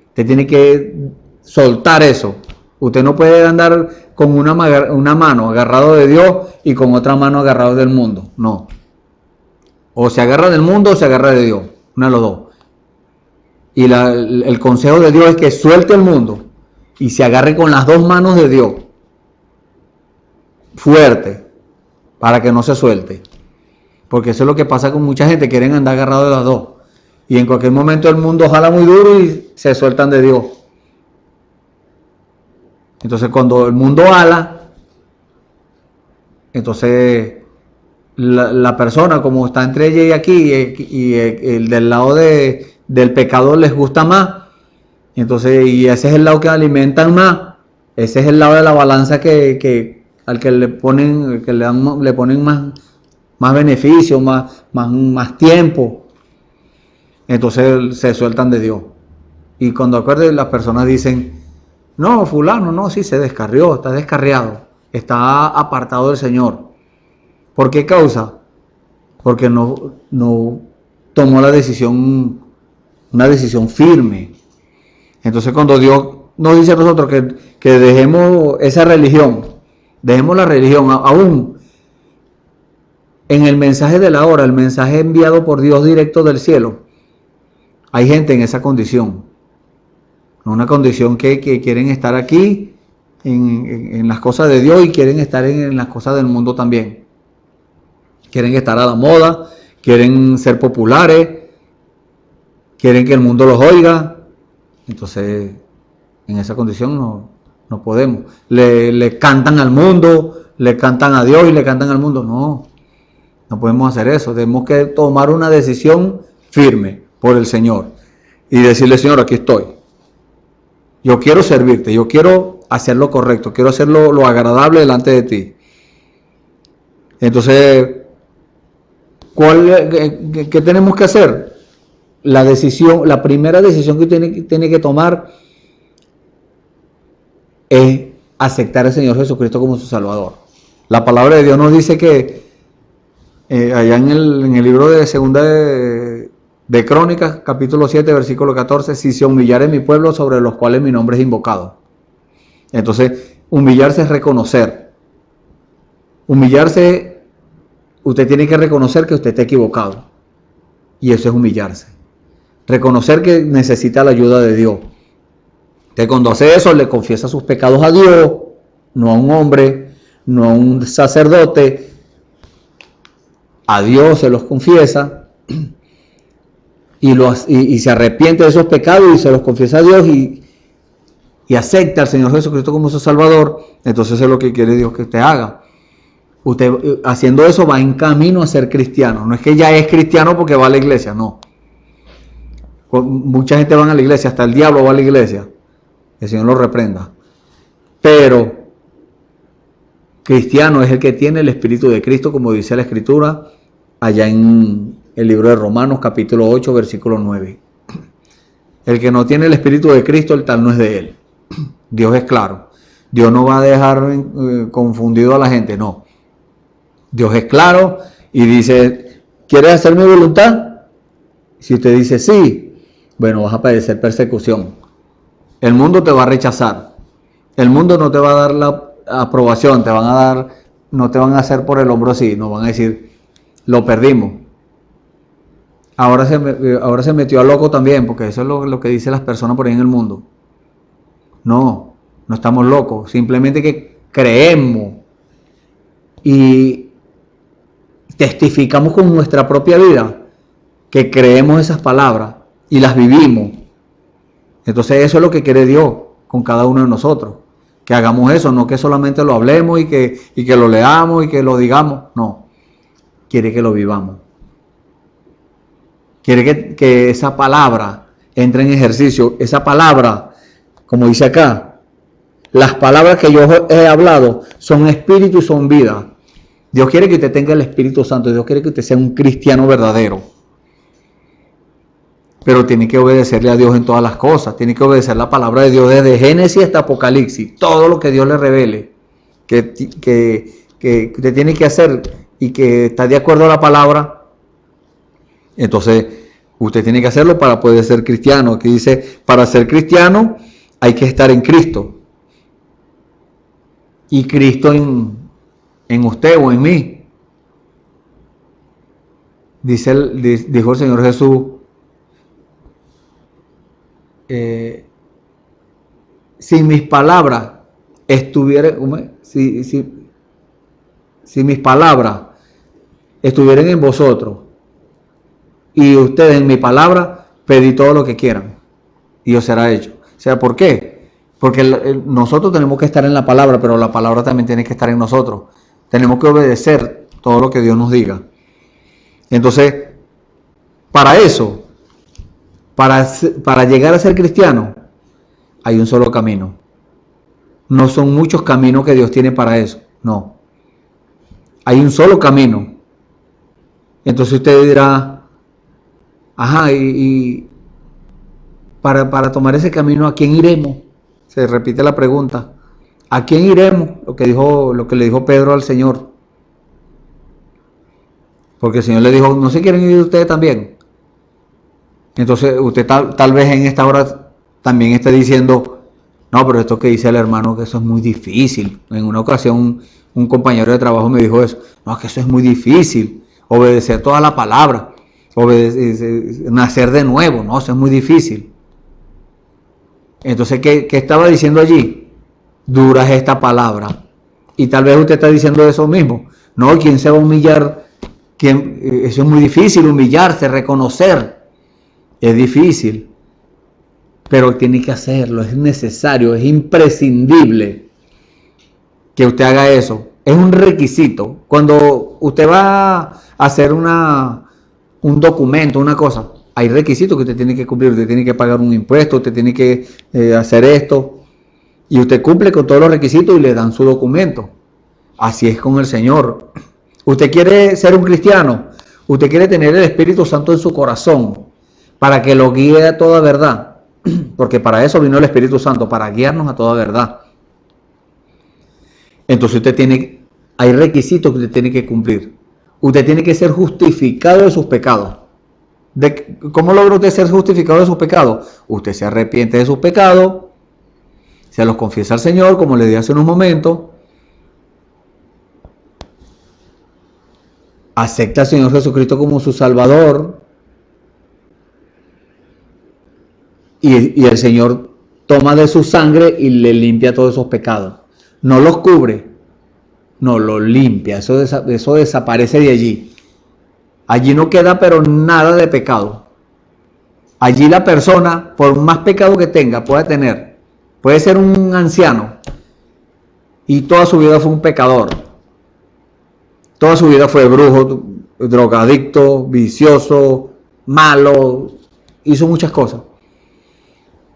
Usted tiene que soltar eso. Usted no puede andar con una mano agarrado de Dios y con otra mano agarrado del mundo. No. O se agarra del mundo o se agarra de Dios. Una de los dos. Y el consejo de Dios es que suelte el mundo y se agarre con las dos manos de Dios. Fuerte. Para que no se suelte. Porque eso es lo que pasa con mucha gente. Quieren andar agarrados de las dos. Y en cualquier momento el mundo jala muy duro y se sueltan de Dios. Entonces cuando el mundo jala, entonces la persona, como está entre ella y aquí, y el del lado del pecado les gusta más, entonces, y ese es el lado que alimentan más, ese es el lado de la balanza al que le ponen, le ponen más beneficio, más tiempo. Entonces se sueltan de Dios. Y cuando acuerden, las personas dicen, no, fulano, no, sí se descarrió, está descarriado, está apartado del Señor. ¿Por qué causa? Porque no tomó una decisión firme. Entonces cuando Dios nos dice a nosotros que dejemos esa religión, dejemos la religión, aún en el mensaje de la hora, el mensaje enviado por Dios directo del cielo, hay gente en esa condición, una condición que quieren estar aquí en las cosas de Dios y quieren estar en las cosas del mundo también. Quieren estar a la moda, quieren ser populares, quieren que el mundo los oiga. Entonces, en esa condición no podemos. Le cantan al mundo, le cantan a Dios y le cantan al mundo. No podemos hacer eso. Tenemos que tomar una decisión firme por el Señor y decirle, Señor, aquí estoy. Yo quiero servirte, yo quiero hacer lo correcto, quiero hacer lo agradable delante de ti. Entonces, ¿qué tenemos que hacer? La primera decisión que tiene que tomar es aceptar al Señor Jesucristo como su Salvador. La palabra de Dios nos dice que allá en el libro de Segunda de Crónicas, capítulo 7, versículo 14, si se humillare mi pueblo sobre los cuales mi nombre es invocado. Entonces, humillarse es reconocer. Humillarse, usted tiene que reconocer que usted está equivocado. Y eso es humillarse. Reconocer que necesita la ayuda de Dios. Usted cuando hace eso, le confiesa sus pecados a Dios, no a un hombre, no a un sacerdote. A Dios se los confiesa y se arrepiente de esos pecados y se los confiesa a Dios y acepta al Señor Jesucristo como su Salvador. Entonces es lo que quiere Dios que usted haga. Usted haciendo eso va en camino a ser cristiano. No es que ya es cristiano porque va a la iglesia, no. Mucha gente va a la iglesia, hasta el diablo va a la iglesia. El Señor lo reprenda. Pero cristiano es el que tiene el Espíritu de Cristo, como dice la Escritura allá en el libro de Romanos capítulo 8 versículo 9. El que no tiene el Espíritu de Cristo, el tal no es de él. Dios es claro. Dios no va a dejar confundido a la gente, no. Dios es claro y dice, ¿quieres hacer mi voluntad? Si usted dice sí, bueno, vas a padecer persecución. El mundo te va a rechazar. El mundo no te va a dar la aprobación, no te van a hacer por el hombro así, no van a decir, lo perdimos. Ahora se metió a loco también, porque eso es lo que dicen las personas por ahí en el mundo. No estamos locos, simplemente que creemos y testificamos con nuestra propia vida que creemos esas palabras y las vivimos. Entonces eso es lo que quiere Dios con cada uno de nosotros, que hagamos eso, no que solamente lo hablemos y que lo leamos y que lo digamos, no, quiere que lo vivamos. Quiere que esa palabra entre en ejercicio. Esa palabra, como dice acá, las palabras que yo he hablado son espíritu y son vida. Dios quiere que usted tenga el Espíritu Santo. Dios quiere que usted sea un cristiano verdadero. Pero tiene que obedecerle a Dios en todas las cosas. Tiene que obedecer la palabra de Dios desde Génesis hasta Apocalipsis. Todo lo que Dios le revele que usted tiene que hacer y que está de acuerdo a la palabra. Entonces, usted tiene que hacerlo para poder ser cristiano. Aquí dice, para ser cristiano hay que estar en Cristo. Y Cristo en usted o en mí. Dijo el Señor Jesús, si mis palabras estuvieran, si mis palabras estuvieran en vosotros, y ustedes en mi palabra, pedid todo lo que quieran y os será hecho. O sea, ¿por qué? Porque nosotros tenemos que estar en la palabra, pero la palabra también tiene que estar en nosotros. Tenemos que obedecer todo lo que Dios nos diga. Entonces, para eso, para llegar a ser cristiano, hay un solo camino. No son muchos caminos que Dios tiene para eso, no. Hay un solo camino. Entonces usted dirá, ajá, y para tomar ese camino, ¿a quién iremos? Se repite la pregunta. ¿A quién iremos? Lo que le dijo Pedro al Señor. Porque el Señor le dijo, ¿no se quieren ir ustedes también? Entonces usted tal vez en esta hora también esté diciendo, no, pero esto que dice el hermano, que eso es muy difícil. En una ocasión un compañero de trabajo me dijo eso, no, es que eso es muy difícil, obedecer toda la palabra, nacer de nuevo, no, eso es muy difícil. Entonces, ¿qué estaba diciendo allí? Dura es esta palabra. Y tal vez usted está diciendo eso mismo. No, ¿quién se va a humillar? Eso es muy difícil, humillarse, reconocer. Es difícil. Pero tiene que hacerlo, es necesario, es imprescindible que usted haga eso. Es un requisito. Cuando usted va a hacer un documento, una cosa, hay requisitos que usted tiene que cumplir. Usted tiene que pagar un impuesto, usted tiene que hacer esto. Y usted cumple con todos los requisitos y le dan su documento. Así es con el Señor. Usted quiere ser un cristiano. Usted quiere tener el Espíritu Santo en su corazón para que lo guíe a toda verdad. Porque para eso vino el Espíritu Santo, para guiarnos a toda verdad. Entonces hay requisitos que usted tiene que cumplir. Usted tiene que ser justificado de sus pecados. ¿Cómo logra usted ser justificado de sus pecados? Usted se arrepiente de sus pecados, se los confiesa al Señor, como le dije hace unos momentos, acepta al Señor Jesucristo como su Salvador, y el Señor toma de su sangre y le limpia todos esos pecados. No los cubre, no los limpia, eso desaparece de allí. Allí no queda pero nada de pecado. Allí la persona, por más pecado que tenga, puede ser un anciano y toda su vida fue un pecador. Toda su vida fue brujo, drogadicto, vicioso, malo, hizo muchas cosas.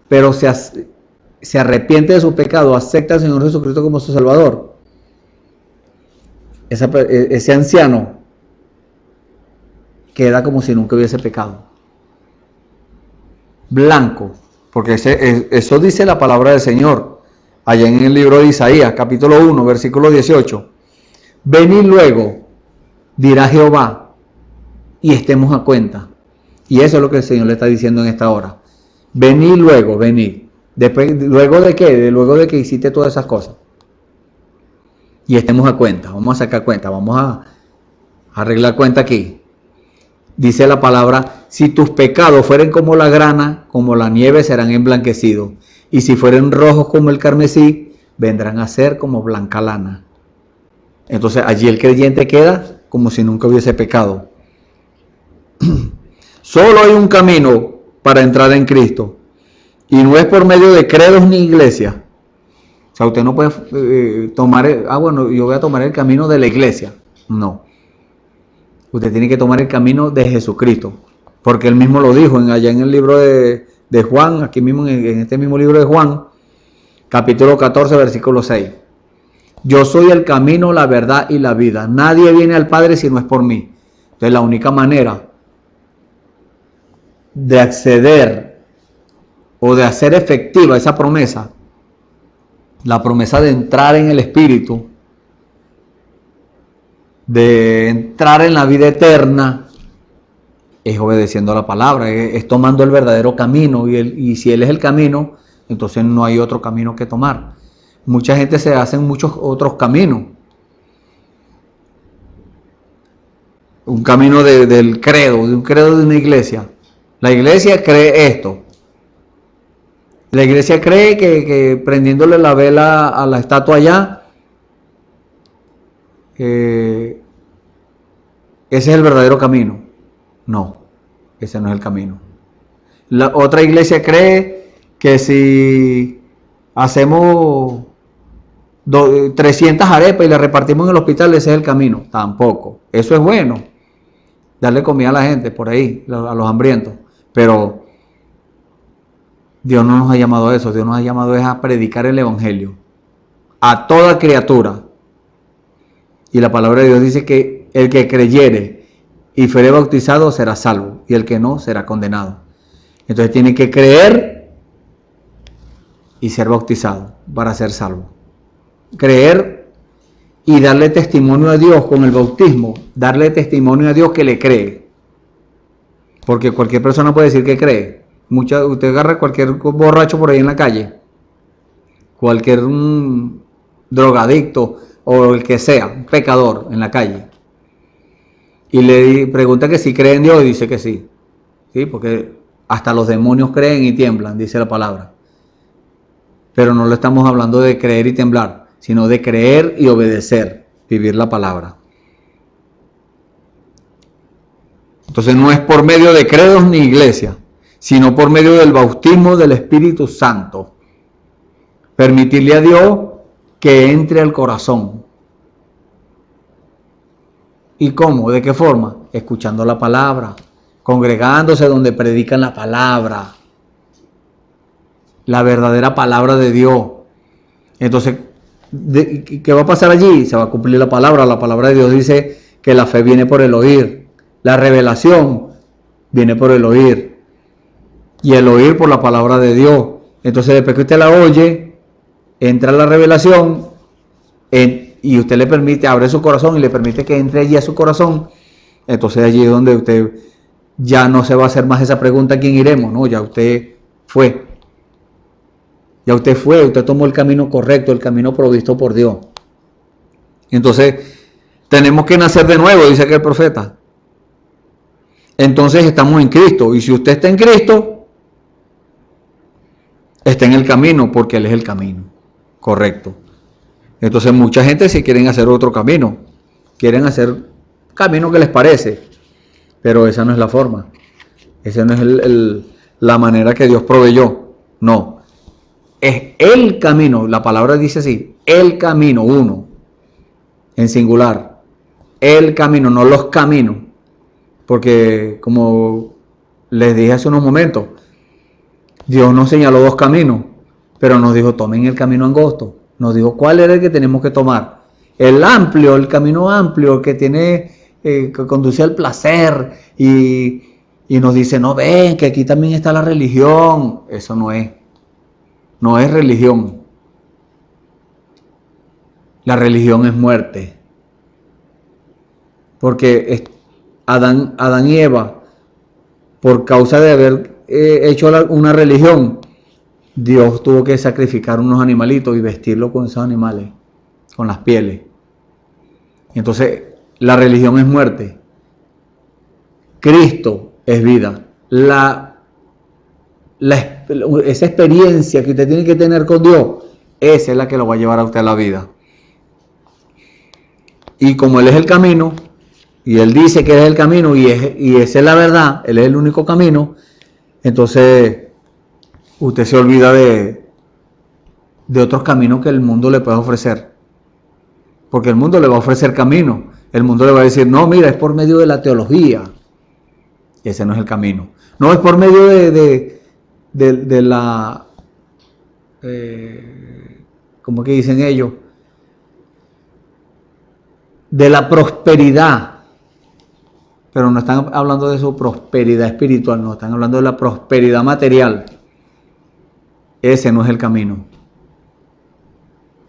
Pero se arrepiente de su pecado, acepta al Señor Jesucristo como su Salvador. Ese anciano queda como si nunca hubiese pecado. Blanco, porque eso dice la palabra del Señor, allá en el libro de Isaías, capítulo 1, versículo 18. Venid luego, dirá Jehová, y estemos a cuenta. Y eso es lo que el Señor le está diciendo en esta hora. Venid luego, venid. Después, ¿luego de qué? Luego de que hiciste todas esas cosas. Y estemos a cuenta, vamos a sacar cuenta, vamos a arreglar cuenta aquí. Dice la palabra, si tus pecados fueren como la grana, como la nieve serán emblanquecidos. Y si fueren rojos como el carmesí, vendrán a ser como blanca lana. Entonces allí el creyente queda como si nunca hubiese pecado. Solo hay un camino para entrar en Cristo. Y no es por medio de credos ni iglesias. O sea, usted no puede tomar, yo voy a tomar el camino de la iglesia. No. Usted tiene que tomar el camino de Jesucristo. Porque él mismo lo dijo allá en el libro de Juan, aquí mismo en este mismo libro de Juan, capítulo 14, versículo 6. Yo soy el camino, la verdad y la vida. Nadie viene al Padre si no es por mí. Entonces la única manera de acceder o de hacer efectiva esa promesa, la promesa de entrar en el Espíritu, de entrar en la vida eterna, es obedeciendo a la palabra, es tomando el verdadero camino, y si Él es el camino, entonces no hay otro camino que tomar. Mucha gente se hace en muchos otros caminos. Un camino del credo, de un credo de una iglesia. La iglesia cree esto. La iglesia cree que prendiéndole la vela a la estatua allá, ese es el verdadero camino. No, ese no es el camino. La otra iglesia cree que si hacemos 300 arepas y las repartimos en el hospital, ese es el camino. Tampoco. Eso es bueno, darle comida a la gente por ahí, a los hambrientos. Pero Dios no nos ha llamado a eso. Dios nos ha llamado a predicar el evangelio a toda criatura. Y la palabra de Dios dice que el que creyere y fuere bautizado será salvo, y el que no será condenado. Entonces tiene que creer y ser bautizado para ser salvo. Creer y darle testimonio a Dios con el bautismo, darle testimonio a Dios que le cree. Porque cualquier persona puede decir que cree, Usted agarra cualquier borracho por ahí en la calle, cualquier drogadicto o el que sea, un pecador en la calle, y le pregunta que si cree en Dios y dice que sí. Sí, porque hasta los demonios creen y tiemblan, dice la palabra. Pero no le estamos hablando de creer y temblar, sino de creer y obedecer, vivir la palabra. Entonces no es por medio de credos ni iglesia, sino por medio del bautismo del Espíritu Santo. Permitirle a Dios que entre al corazón. ¿Y cómo? ¿De qué forma? Escuchando la palabra, congregándose donde predican la palabra, la verdadera palabra de Dios. Entonces, ¿qué va a pasar allí? Se va a cumplir la palabra. La palabra de Dios dice que la fe viene por el oír. La revelación viene por el oír. Y el oír por la palabra de Dios. Entonces, después que usted la oye, entra la revelación y usted le permite, abre su corazón y le permite que entre allí a su corazón. Entonces, allí es donde usted ya no se va a hacer más esa pregunta: ¿a quién iremos? No, ya usted fue. Ya usted fue, usted tomó el camino correcto, el camino provisto por Dios. Entonces, tenemos que nacer de nuevo, dice aquel profeta. Entonces estamos en Cristo. Y si usted está en Cristo, está en el camino, porque Él es el camino correcto. Entonces mucha gente sí quieren hacer otro camino. Quieren hacer camino que les parece. Pero esa no es la forma. Esa no es la manera que Dios proveyó. No. Es el camino. La palabra dice así: el camino, uno. En singular. El camino, no los caminos. Porque, como les dije hace unos momentos, Dios nos señaló dos caminos, pero nos dijo: tomen el camino angosto. Nos dijo cuál era el que tenemos que tomar. El amplio, el camino amplio, que tiene, que conduce al placer, y nos dice: no, ven, que aquí también está la religión. Eso no es religión. La religión es muerte. Porque Adán y Eva, por causa de haber hecho una religión, Dios tuvo que sacrificar unos animalitos y vestirlos con esos animales, con las pieles. Entonces, la religión es muerte. Cristo es vida. Esa experiencia que usted tiene que tener con Dios, esa es la que lo va a llevar a usted a la vida. Y como Él es el camino, y Él dice que es el camino, y esa es la verdad, Él es el único camino, entonces usted se olvida de otros caminos que el mundo le puede ofrecer. Porque el mundo le va a ofrecer camino. El mundo le va a decir: no, mira, es por medio de la teología. Y ese no es el camino. No, es por medio de la... ¿cómo que dicen ellos? De la prosperidad. Pero no están hablando de su prosperidad espiritual, no, están hablando de la prosperidad material. Ese no es el camino.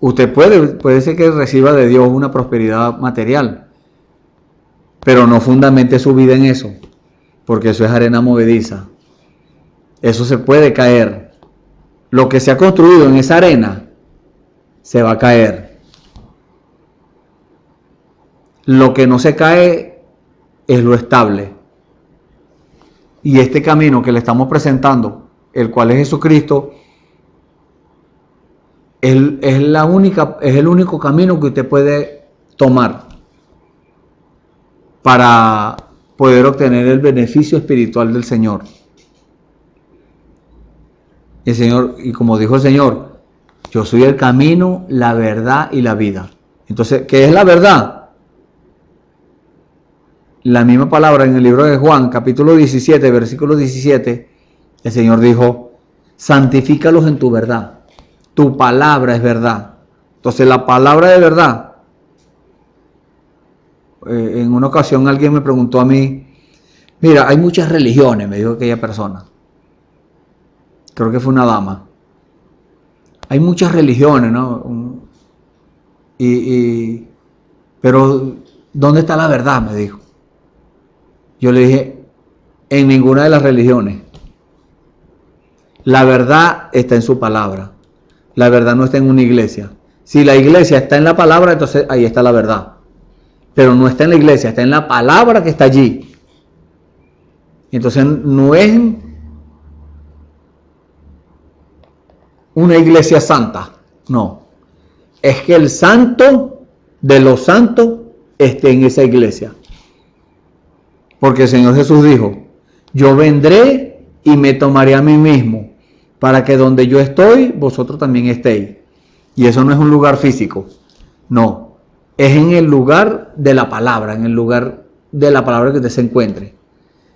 Usted puede ser que reciba de Dios una prosperidad material, pero no fundamente su vida en eso, porque eso es arena movediza. Eso se puede caer. Lo que se ha construido en esa arena se va a caer. Lo que no se cae es lo estable. Y este camino que le estamos presentando, el cual es Jesucristo, es el único camino que usted puede tomar para poder obtener el beneficio espiritual del Señor. El Señor, y como dijo el Señor: yo soy el camino, la verdad y la vida. Entonces, ¿qué es la verdad? La misma palabra en el libro de Juan, capítulo 17, versículo 17, el Señor dijo: santifícalos en tu verdad. Tu palabra es verdad. Entonces, la palabra de verdad. En una ocasión alguien me preguntó a mí: mira, hay muchas religiones, me dijo aquella persona. Creo que fue una dama. Hay muchas religiones, ¿no? Pero, ¿dónde está la verdad?, me dijo. Yo le dije: en ninguna de las religiones. La verdad está en su palabra. La verdad no está en una iglesia. Si la iglesia está en la palabra, entonces ahí está la verdad. Pero no está en la iglesia, está en la palabra que está allí. Entonces no es una iglesia santa, no. Es que el santo de los santos esté en esa iglesia. Porque el Señor Jesús dijo, yo vendré y me tomaré a mí mismo, para que donde yo estoy, vosotros también estéis. Y eso no es un lugar físico, no. Es en el lugar de la palabra, en el lugar de la palabra que usted se encuentre.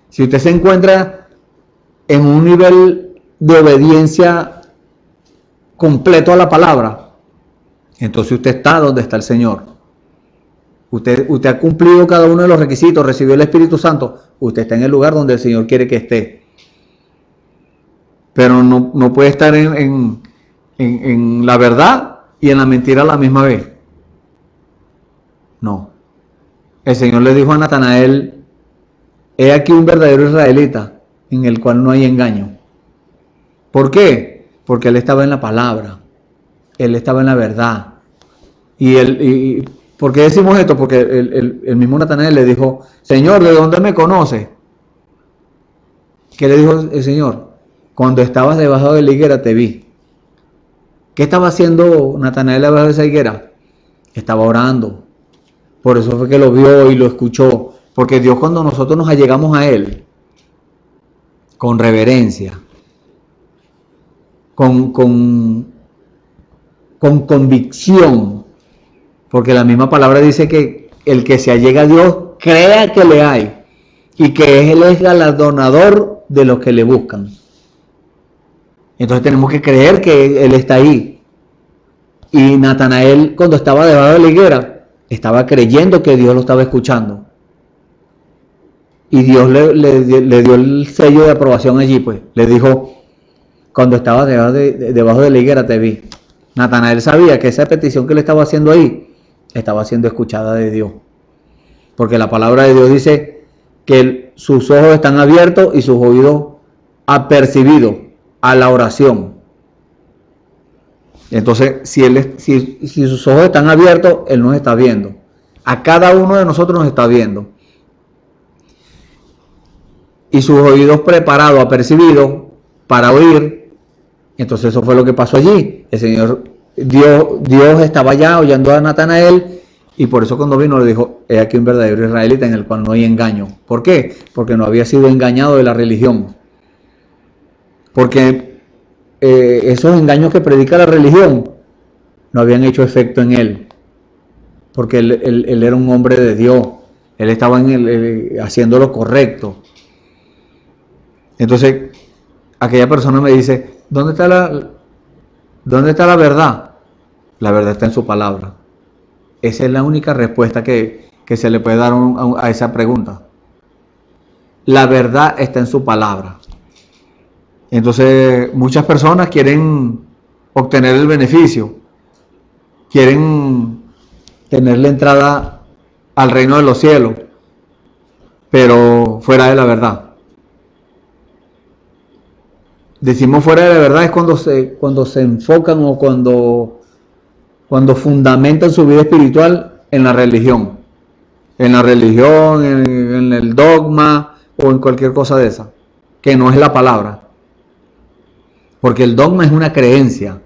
Si usted se encuentra en un nivel de obediencia completo a la palabra, entonces usted está donde está el Señor. Usted ha cumplido cada uno de los requisitos, recibió el Espíritu Santo, usted está en el lugar donde el Señor quiere que esté. Pero no puede estar en la verdad y en la mentira a la misma vez. No. El Señor le dijo a Natanael, he aquí un verdadero israelita en el cual no hay engaño. ¿Por qué? Porque él estaba en la palabra, él estaba en la verdad. Y ¿por qué decimos esto? Porque el mismo Natanael le dijo, Señor, ¿de dónde me conoces? ¿Qué le dijo el Señor? Cuando estabas debajo de la higuera te vi. ¿Qué estaba haciendo Natanael debajo de esa higuera? Estaba orando. Por eso fue que lo vio y lo escuchó. Porque Dios, cuando nosotros nos allegamos a Él, con reverencia, con convicción, porque la misma palabra dice que el que se allega a Dios, crea que le hay, y que Él es galardonador de los que le buscan. Entonces tenemos que creer que Él está ahí. Y Natanael, cuando estaba debajo de la higuera, estaba creyendo que Dios lo estaba escuchando. Y Dios le dio el sello de aprobación allí, pues. Le dijo, cuando estaba debajo de la higuera te vi. Natanael sabía que esa petición que le estaba haciendo ahí, estaba siendo escuchada de Dios. Porque la palabra de Dios dice que sus ojos están abiertos y sus oídos apercibidos a la oración. Entonces, si sus ojos están abiertos, Él nos está viendo. A cada uno de nosotros nos está viendo. Y sus oídos preparados, apercibidos para oír. Entonces eso fue lo que pasó allí. El Señor, Dios estaba allá oyendo a Natanael, y por eso cuando vino le dijo, he aquí un verdadero israelita en el cual no hay engaño. ¿Por qué? Porque no había sido engañado de la religión. Porque esos engaños que predica la religión no habían hecho efecto en él. Porque él era un hombre de Dios. Él estaba haciendo lo correcto. Entonces, aquella persona me dice, ¿dónde está la verdad? La verdad está en su palabra. Esa es la única respuesta que se le puede dar a esa pregunta. La verdad está en su palabra. Entonces, muchas personas quieren obtener el beneficio, quieren tener la entrada al reino de los cielos, pero fuera de la verdad. Decimos fuera de la verdad es cuando se enfocan o cuando fundamentan su vida espiritual en la religión. En la religión, en el dogma o en cualquier cosa de esa, que no es la palabra. Porque el dogma es una creencia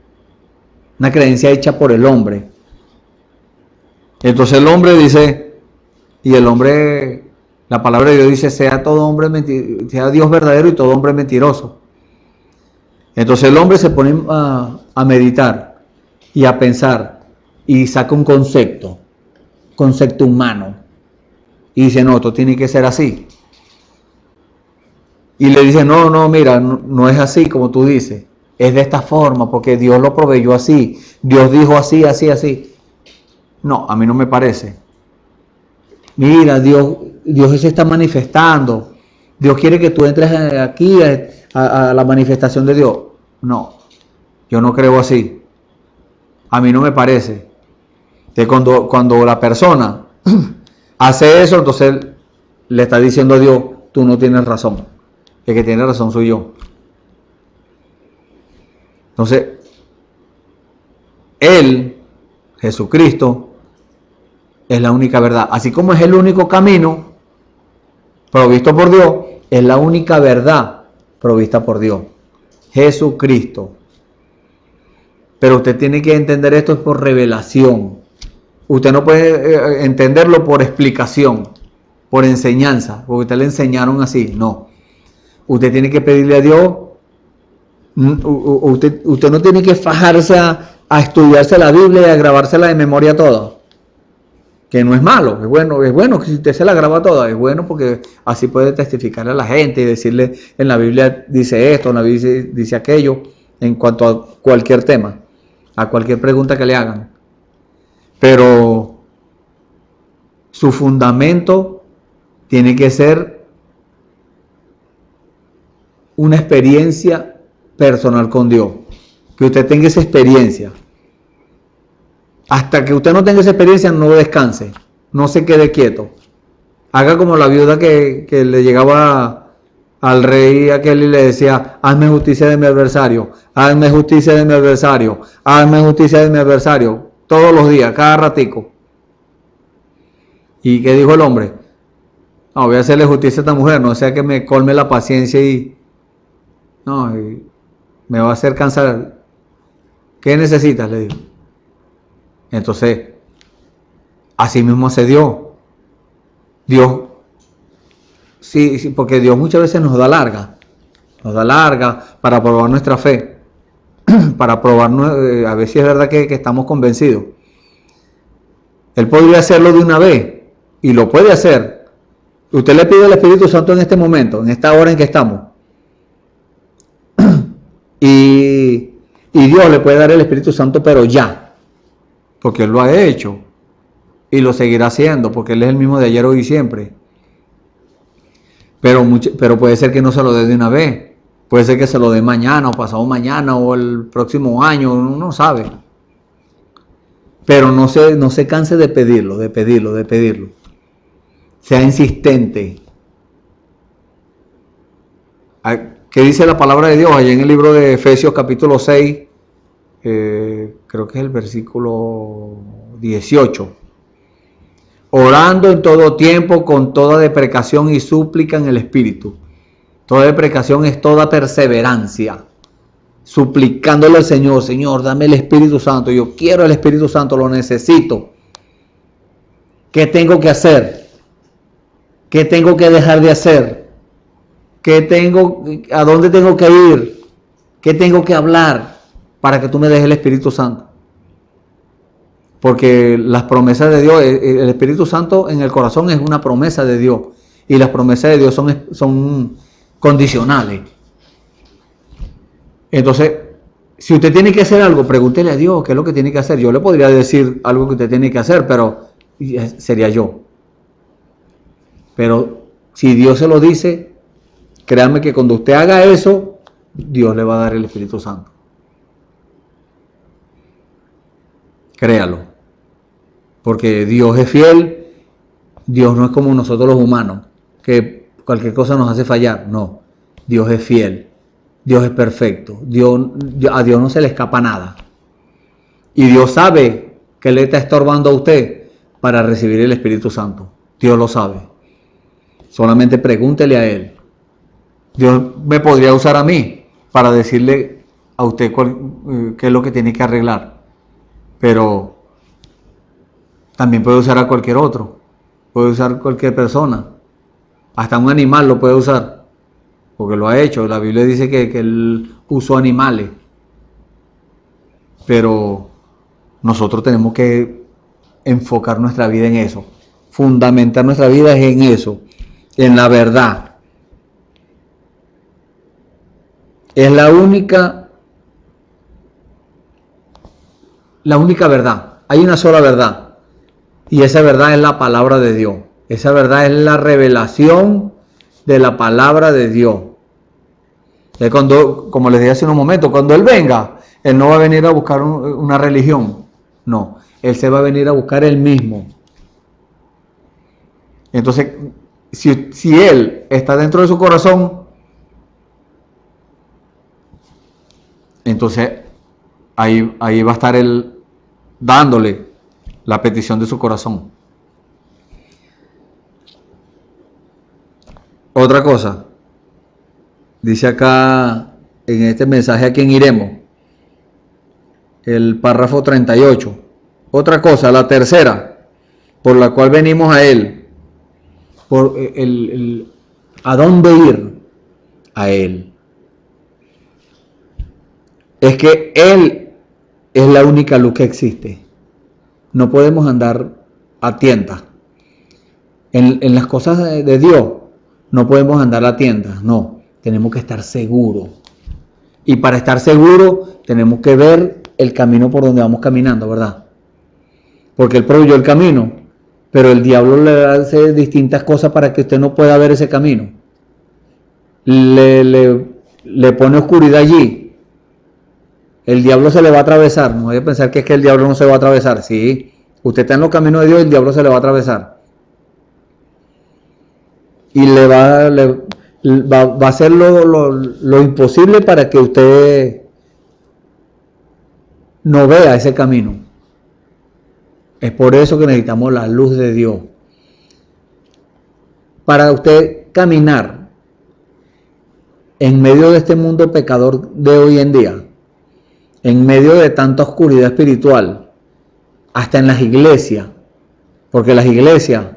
hecha por el hombre. Entonces el hombre dice, y el hombre, la palabra de Dios dice, sea Dios verdadero y todo hombre mentiroso. Entonces el hombre se pone a meditar y a pensar y saca un concepto humano, y dice, no, esto tiene que ser así. Y le dice, no, mira, no es así como tú dices, es de esta forma, porque Dios lo proveyó así, Dios dijo así, así, así. No, a mí no me parece. Mira, Dios se está manifestando, Dios quiere que tú entres aquí a la manifestación de Dios. No, yo no creo así. A mí no me parece. Que cuando la persona hace eso, entonces le está diciendo a Dios, tú no tienes razón. El que tiene razón soy yo. Entonces, Él, Jesucristo, es la única verdad. Así como es el único camino provisto por Dios, es la única verdad provista por Dios. Jesucristo. Pero usted tiene que entender esto por revelación. Usted no puede entenderlo por explicación, por enseñanza, porque usted le enseñaron así. No. Usted tiene que pedirle a Dios. Usted no tiene que fajarse a estudiarse la Biblia y a grabársela de memoria toda. Que no es malo, es bueno que si usted se la graba toda, es bueno porque así puede testificarle a la gente y decirle, en la Biblia dice esto, en la Biblia dice aquello, en cuanto a cualquier tema, a cualquier pregunta que le hagan. Pero su fundamento tiene que ser una experiencia personal con Dios, que usted tenga esa experiencia. Hasta que usted no tenga esa experiencia, no descanse, no se quede quieto. Haga como la viuda que le llegaba al rey aquel y le decía, hazme justicia de mi adversario, hazme justicia de mi adversario, hazme justicia de mi adversario, todos los días, cada ratico. ¿Y qué dijo el hombre? No, voy a hacerle justicia a esta mujer, no sea que me colme la paciencia y me va a hacer cansar. ¿Qué necesitas? Le dijo. Entonces, así mismo hace Dios. Dios, sí, porque Dios muchas veces nos da larga para probar nuestra fe, para probar, a ver si es verdad que estamos convencidos. Él podría hacerlo de una vez, y lo puede hacer. Usted le pide al Espíritu Santo en este momento, en esta hora en que estamos, y Dios le puede dar el Espíritu Santo, pero ya. Porque Él lo ha hecho y lo seguirá haciendo, porque Él es el mismo de ayer, hoy y siempre. Pero puede ser que no se lo dé de una vez, puede ser que se lo dé mañana o pasado mañana o el próximo año, uno no sabe. Pero no se canse de pedirlo. Sea insistente. ¿Qué dice la palabra de Dios allá en el libro de Efesios capítulo 6? Creo que es el versículo 18. Orando en todo tiempo con toda deprecación y súplica en el Espíritu. Toda deprecación es toda perseverancia. Suplicándole al Señor, Señor, dame el Espíritu Santo. Yo quiero el Espíritu Santo, lo necesito. ¿Qué tengo que hacer? ¿Qué tengo que dejar de hacer? ¿A dónde tengo que ir? ¿Qué tengo que hablar para que tú me des el Espíritu Santo? Porque las promesas de Dios, el Espíritu Santo en el corazón es una promesa de Dios. Y las promesas de Dios son condicionales. Entonces, si usted tiene que hacer algo, pregúntele a Dios qué es lo que tiene que hacer. Yo le podría decir algo que usted tiene que hacer, pero sería yo. Pero si Dios se lo dice, créanme que cuando usted haga eso, Dios le va a dar el Espíritu Santo. Créalo. Porque Dios es fiel. Dios no es como nosotros los humanos, que cualquier cosa nos hace fallar. No, Dios es fiel. Dios es perfecto. A Dios no se le escapa nada. Y Dios sabe que le está estorbando a usted para recibir el Espíritu Santo. Dios lo sabe. Solamente pregúntele a Él. Dios me podría usar a mí para decirle a usted qué es lo que tiene que arreglar. Pero también puede usar a cualquier otro. Puede usar cualquier persona. Hasta un animal lo puede usar. Porque lo ha hecho. La Biblia dice que Él usó animales. Pero nosotros tenemos que enfocar nuestra vida en eso. Fundamentar nuestra vida es en eso. En la verdad. Es la única verdad. Hay una sola verdad. Y esa verdad es la palabra de Dios. Esa verdad es la revelación de la palabra de Dios. Cuando, como les dije hace unos momentos, cuando Él venga, Él no va a venir a buscar una religión. No, Él se va a venir a buscar Él mismo. Entonces, si Él está dentro de su corazón, entonces ahí va a estar Él dándole la petición de su corazón. Otra cosa, dice acá en este mensaje a quién iremos, el párrafo 38. Otra cosa, la tercera, por la cual venimos a Él, por ¿a dónde ir? A Él. Es que Él es la única luz que existe. No podemos andar a tientas. En las cosas de Dios no podemos andar a tientas, no. Tenemos que estar seguros. Y para estar seguros tenemos que ver el camino por donde vamos caminando, ¿verdad? Porque Él proveyó el camino, pero el diablo le hace distintas cosas para que usted no pueda ver ese camino. Le pone oscuridad allí. El diablo se le va a atravesar. No hay que pensar que es que el diablo no se va a atravesar. Sí, usted está en los caminos de Dios y el diablo se le va a atravesar. Y va a hacer lo imposible para que usted no vea ese camino. Es por eso que necesitamos la luz de Dios. Para usted caminar en medio de este mundo pecador de hoy en día, en medio de tanta oscuridad espiritual, hasta en las iglesias, porque las iglesias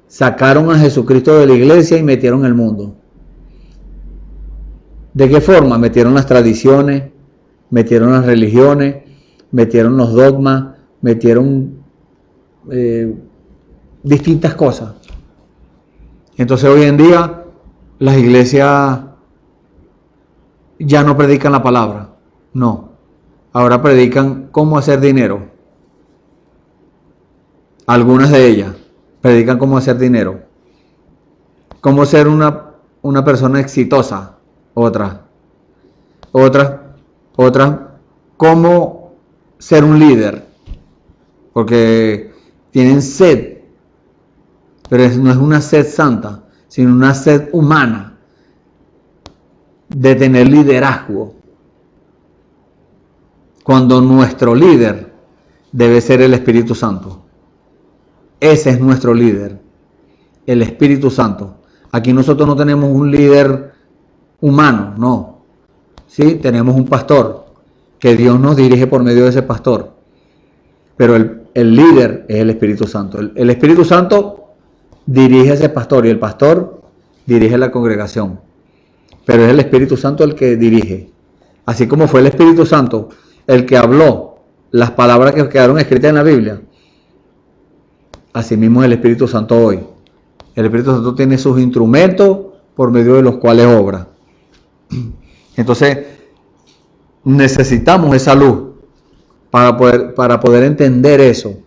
sacaron a Jesucristo de la iglesia y metieron el mundo. ¿De qué forma? Metieron las tradiciones, metieron las religiones, metieron los dogmas, metieron distintas cosas. Entonces hoy en día las iglesias ya no predican la palabra, no. Ahora predican cómo hacer dinero. Algunas de ellas predican cómo hacer dinero. Cómo ser una persona exitosa. Otras, cómo ser un líder. Porque tienen sed. Pero no es una sed santa, sino una sed humana. De tener liderazgo. Cuando nuestro líder debe ser el Espíritu Santo. Ese es nuestro líder, el Espíritu Santo. Aquí nosotros no tenemos un líder humano, no. Sí, tenemos un pastor, que Dios nos dirige por medio de ese pastor. Pero el líder es el Espíritu Santo. El Espíritu Santo dirige a ese pastor y el pastor dirige a la congregación. Pero es el Espíritu Santo el que dirige. Así como fue el Espíritu Santo el que habló las palabras que quedaron escritas en la Biblia. Asimismo es el Espíritu Santo hoy. El Espíritu Santo tiene sus instrumentos por medio de los cuales obra. Entonces, necesitamos esa luz para poder entender eso.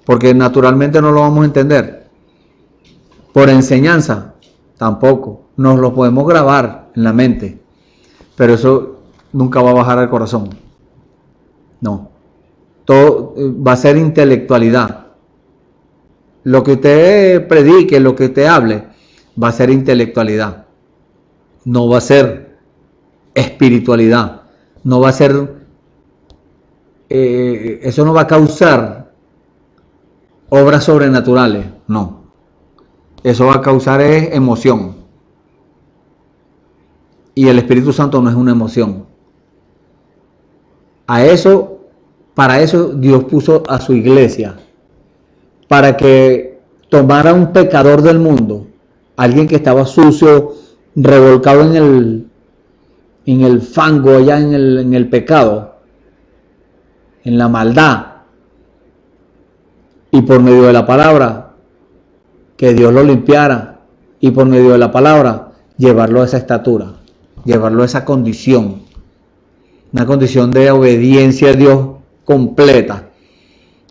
Porque naturalmente no lo vamos a entender. Por enseñanza, tampoco. Nos lo podemos grabar en la mente. Pero eso nunca va a bajar al corazón. No. Todo va a ser intelectualidad. Lo que usted predique, lo que usted hable, va a ser intelectualidad. No va a ser espiritualidad. No va a ser... eso no va a causar obras sobrenaturales. No. Eso va a causar emoción. Y el Espíritu Santo no es una emoción. Para eso Dios puso a su iglesia. Para que tomara un pecador del mundo, alguien que estaba sucio, revolcado en el fango, allá en el pecado, en la maldad, y por medio de la palabra, que Dios lo limpiara, y por medio de la palabra, llevarlo a esa estatura, llevarlo a esa condición, una condición de obediencia a Dios completa.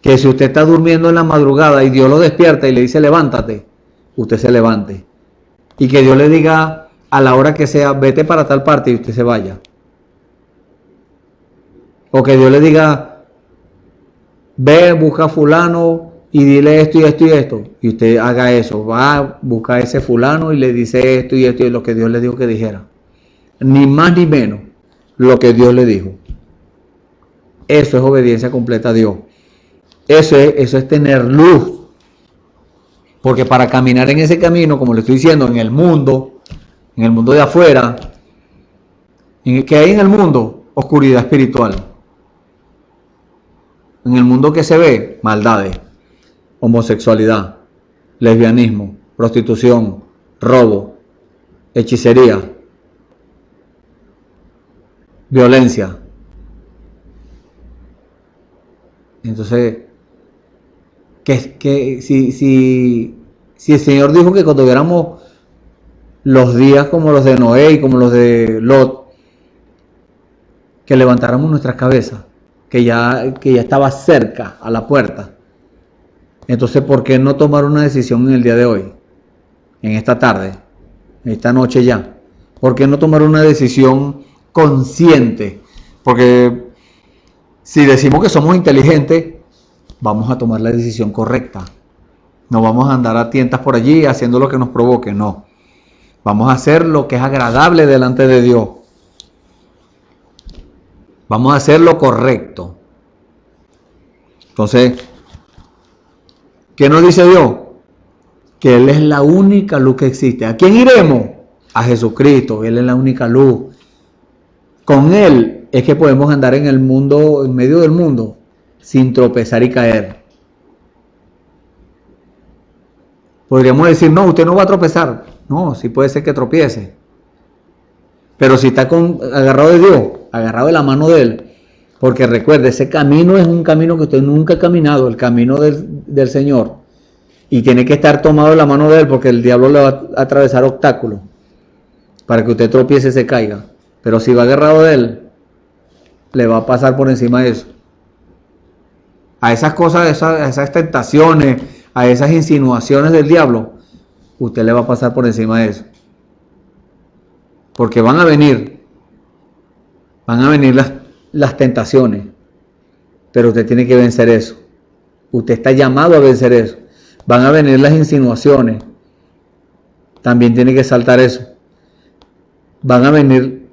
Que si usted está durmiendo en la madrugada y Dios lo despierta y le dice levántate, usted se levante. Y que Dios le diga a la hora que sea, vete para tal parte y usted se vaya. O que Dios le diga, ve, busca a fulano y dile esto y esto y esto. Y usted haga eso, va, busca a ese fulano y le dice esto y esto y lo que Dios le dijo que dijera. Ni más ni menos lo que Dios le dijo. Eso es obediencia completa a Dios. Eso es tener luz. Porque para caminar en ese camino, como le estoy diciendo, en el mundo de afuera, ¿qué hay en el mundo? Oscuridad espiritual. En el mundo que se ve, maldades, homosexualidad, lesbianismo, prostitución, robo, hechicería, violencia. Entonces, si el Señor dijo que cuando viéramos los días como los de Noé y como los de Lot, que levantáramos nuestras cabezas, que ya estaba cerca a la puerta, entonces ¿por qué no tomar una decisión en el día de hoy, en esta tarde, en esta noche ya? ¿Por qué no tomar una decisión consciente? Porque si decimos que somos inteligentes, vamos a tomar la decisión correcta. No vamos a andar a tientas por allí haciendo lo que nos provoque, no. Vamos a hacer lo que es agradable delante de Dios. Vamos a hacer lo correcto. Entonces, ¿qué nos dice Dios? Que Él es la única luz que existe. ¿A quién iremos? A Jesucristo. Él es la única luz. Con Él es que podemos andar en el mundo, en medio del mundo, sin tropezar y caer. Podríamos decir, no, usted no va a tropezar. No, sí puede ser que tropiece. Pero si está agarrado de Dios, agarrado de la mano de Él, porque recuerde, ese camino es un camino que usted nunca ha caminado, el camino del Señor. Y tiene que estar tomado de la mano de Él, porque el diablo le va a atravesar obstáculos para que usted tropiece y se caiga. Pero si va agarrado de Él, le va a pasar por encima de eso. A esas cosas, a esas tentaciones, a esas insinuaciones del diablo, usted le va a pasar por encima de eso. Porque van a venir las tentaciones, pero usted tiene que vencer eso. Usted está llamado a vencer eso. Van a venir las insinuaciones, también tiene que saltar eso. Van a venir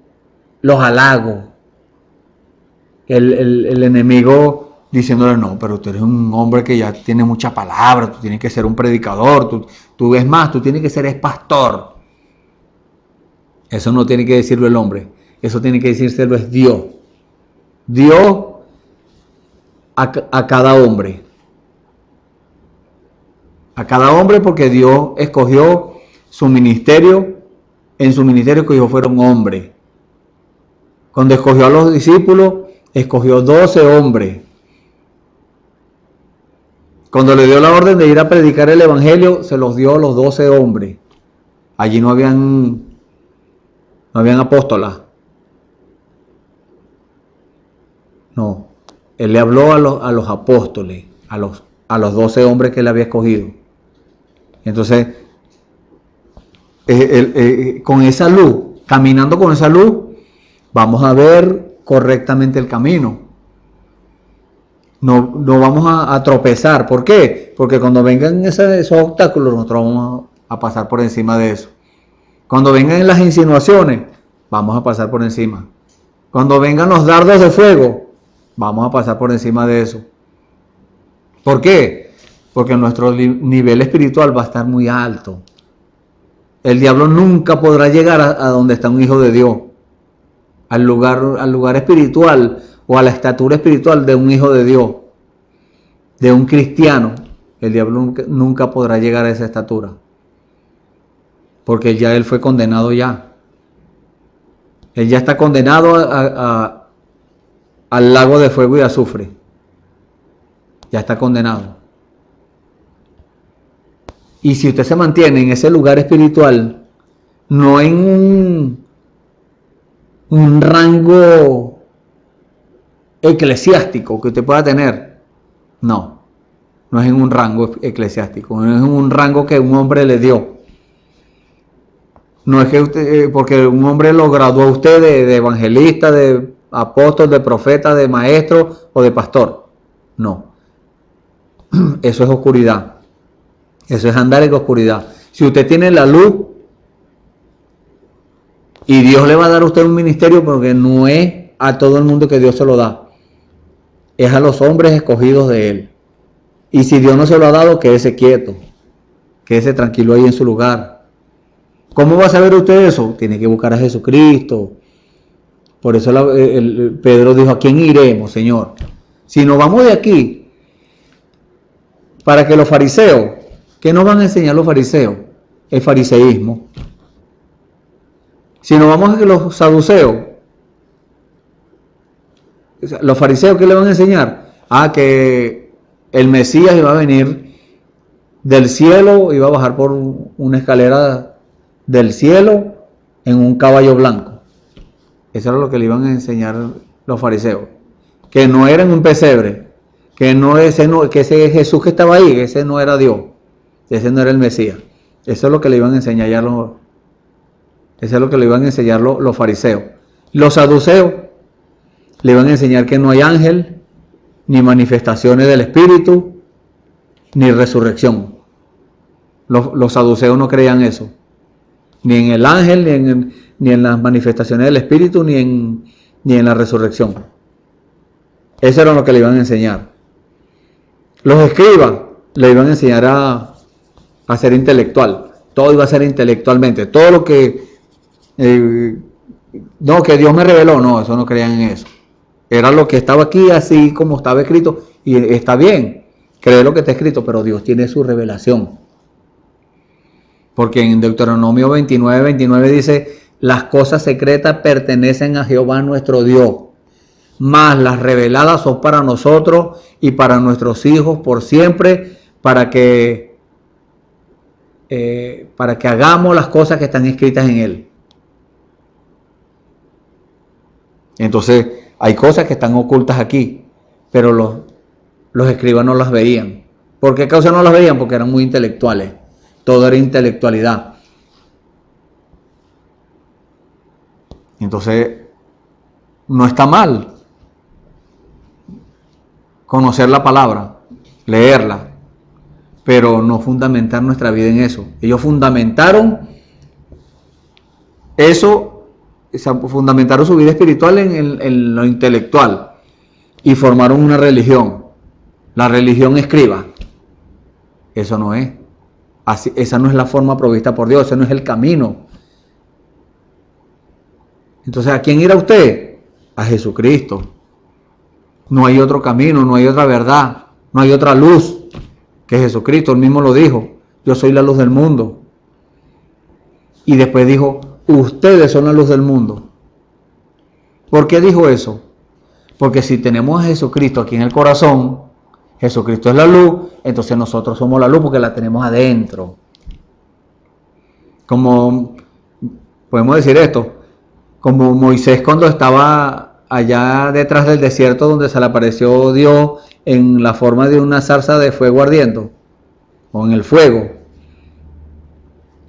los halagos, el enemigo diciéndole, no, pero tú eres un hombre que ya tiene mucha palabra, tú tienes que ser un predicador, tú ves más, tú tienes que ser pastor. Eso no tiene que decirlo el hombre, eso tiene que decírselo es Dios. Dios a cada hombre. A cada hombre, porque Dios escogió su ministerio, en su ministerio escogió fueron hombres. Cuando escogió a los discípulos, escogió 12 hombres. Cuando le dio la orden de ir a predicar el evangelio, se los dio a los 12 hombres. Allí no habían apóstolas. No, él le habló a los apóstoles, a los 12 hombres que él había escogido. Entonces, con esa luz, caminando con esa luz, vamos a ver correctamente el camino. No vamos a tropezar. ¿Por qué? Porque cuando vengan esos obstáculos, nosotros vamos a pasar por encima de eso. Cuando vengan las insinuaciones, vamos a pasar por encima. Cuando vengan los dardos de fuego, vamos a pasar por encima de eso. ¿Por qué? Porque nuestro nivel espiritual va a estar muy alto. El diablo nunca podrá llegar a donde está un hijo de Dios. Al lugar espiritual o a la estatura espiritual de un hijo de Dios, de un cristiano. El diablo nunca podrá llegar a esa estatura. Porque ya él fue condenado ya. Él ya está condenado al lago de fuego y azufre. Ya está condenado. Y si usted se mantiene en ese lugar espiritual, no en un rango eclesiástico que usted pueda tener, no es en un rango eclesiástico, no es en un rango que un hombre le dio. No es que usted, porque un hombre lo graduó a usted de evangelista, de apóstol, de profeta, de maestro o de pastor. No. Eso es oscuridad. Eso es andar en oscuridad. Si usted tiene la luz y Dios le va a dar a usted un ministerio, porque no es a todo el mundo que Dios se lo da. es a los hombres escogidos de Él. Y si Dios no se lo ha dado, quédese quieto, quédese tranquilo ahí en su lugar. ¿Cómo va a saber usted eso? Tiene que buscar a Jesucristo. Por eso Pedro dijo, ¿a quién iremos, Señor? Si nos vamos de aquí, para que los fariseos, ¿qué nos van a enseñar los fariseos? El fariseísmo. Si nos vamos a los saduceos, los fariseos, ¿qué le van a enseñar? Que el Mesías iba a venir del cielo, iba a bajar por una escalera del cielo en un caballo blanco. Eso era lo que le iban a enseñar los fariseos. Que no era en un pesebre, que ese Jesús que estaba ahí, ese no era Dios, ese no era el Mesías. Eso es lo que le iban a enseñar los fariseos. Los saduceos le iban a enseñar que no hay ángel, ni manifestaciones del Espíritu, ni resurrección. Los saduceos no creían eso. Ni en el ángel, ni en las manifestaciones del Espíritu, ni en la resurrección. Eso era lo que le iban a enseñar. Los escribas le iban a enseñar a ser intelectual. Todo iba a ser intelectualmente. Todo lo que que Dios me reveló, no, eso no creían en eso. Era lo que estaba aquí, así como estaba escrito, y está bien, cree lo que está escrito, pero Dios tiene su revelación. Porque en Deuteronomio 29 dice, las cosas secretas pertenecen a Jehová nuestro Dios, mas las reveladas son para nosotros y para nuestros hijos por siempre, para que hagamos las cosas que están escritas en él. Entonces, hay cosas que están ocultas aquí, pero los escribas no las veían. ¿Por qué causa no las veían? Porque eran muy intelectuales. Todo era intelectualidad. Entonces, no está mal conocer la palabra, leerla, pero no fundamentar nuestra vida en eso. Ellos fundamentaron eso, fundamentaron su vida espiritual en lo intelectual y formaron una religión. La religión escriba. Eso no es. Así, esa no es la forma provista por Dios, ese no es el camino. Entonces, ¿a quién irá usted? A Jesucristo. No hay otro camino, no hay otra verdad, no hay otra luz que Jesucristo. Él mismo lo dijo, yo soy la luz del mundo. Y después dijo, ustedes son la luz del mundo. ¿Por qué dijo eso? Porque si tenemos a Jesucristo aquí en el corazón, Jesucristo es la luz, entonces nosotros somos la luz porque la tenemos adentro. Como, podemos decir esto, como Moisés cuando estaba allá detrás del desierto donde se le apareció Dios en la forma de una zarza de fuego ardiendo, o en el fuego.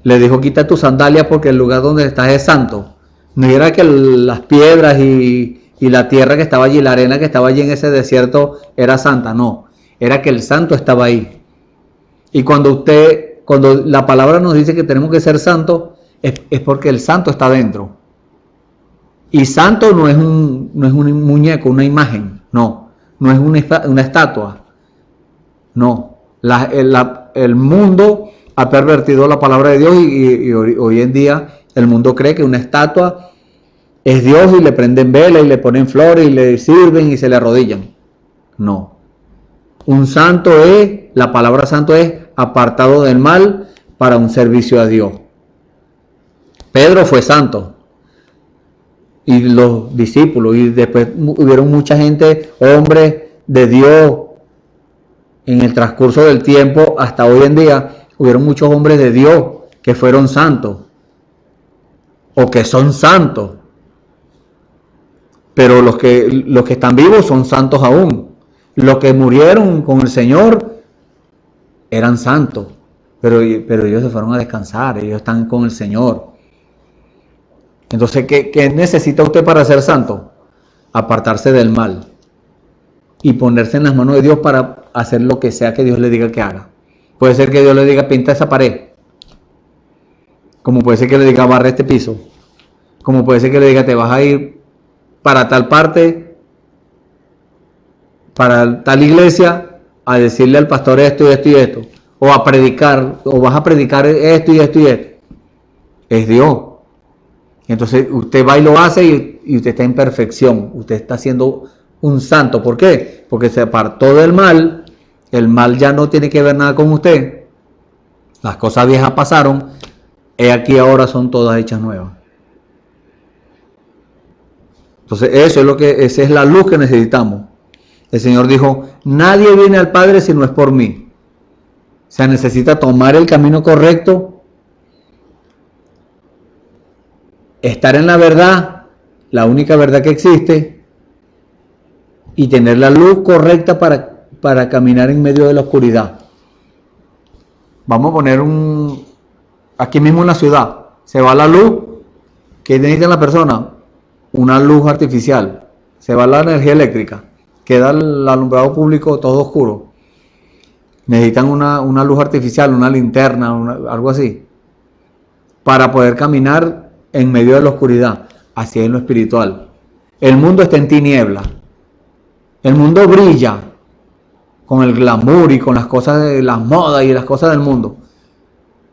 Le dijo, quita tus sandalias porque el lugar donde estás es santo. No era que las piedras y la tierra que estaba allí, la arena que estaba allí en ese desierto era santa, no. Era que el santo estaba ahí. Y cuando la palabra nos dice que tenemos que ser santos, es porque el santo está dentro. Y santo no es un muñeco, una imagen, no es una estatua, no. El mundo ha pervertido la palabra de Dios y hoy en día el mundo cree que una estatua es Dios y le prenden vela y le ponen flores y le sirven y se le arrodillan. No. Un santo la palabra santo es apartado del mal para un servicio a Dios. Pedro fue santo. Y los discípulos, y después hubieron mucha gente, hombres de Dios, en el transcurso del tiempo, hasta hoy en día, hubieron muchos hombres de Dios que fueron santos, o que son santos, pero los que están vivos son santos aún. Los que murieron con el Señor eran santos, pero ellos se fueron a descansar, ellos están con el Señor. Entonces, ¿qué necesita usted para ser santo? Apartarse del mal y ponerse en las manos de Dios para hacer lo que sea que Dios le diga que haga. Puede ser que Dios le diga, pinta esa pared. Como puede ser que le diga, barre este piso. Como puede ser que le diga, te vas a ir para tal parte para tal iglesia a decirle al pastor esto y esto y esto, o a predicar, o vas a predicar esto y esto y esto. Es Dios. Entonces usted va y lo hace y usted está en perfección, usted está siendo un santo. ¿Por qué? Porque se apartó del mal, el mal ya no tiene que ver nada con usted, las cosas viejas pasaron, he aquí ahora son todas hechas nuevas. Entonces esa es la luz que necesitamos. El Señor dijo, nadie viene al Padre si no es por mí. O sea, necesita tomar el camino correcto, estar en la verdad, la única verdad que existe, y tener la luz correcta para caminar en medio de la oscuridad. Vamos a poner aquí mismo en la ciudad, se va la luz, ¿qué necesita la persona? Una luz artificial, se va la energía eléctrica, queda el alumbrado público todo oscuro. Necesitan una luz artificial, una linterna, algo así, para poder caminar en medio de la oscuridad. Así es en lo espiritual. El mundo está en tiniebla. El mundo brilla con el glamour y con las cosas de las modas y las cosas del mundo.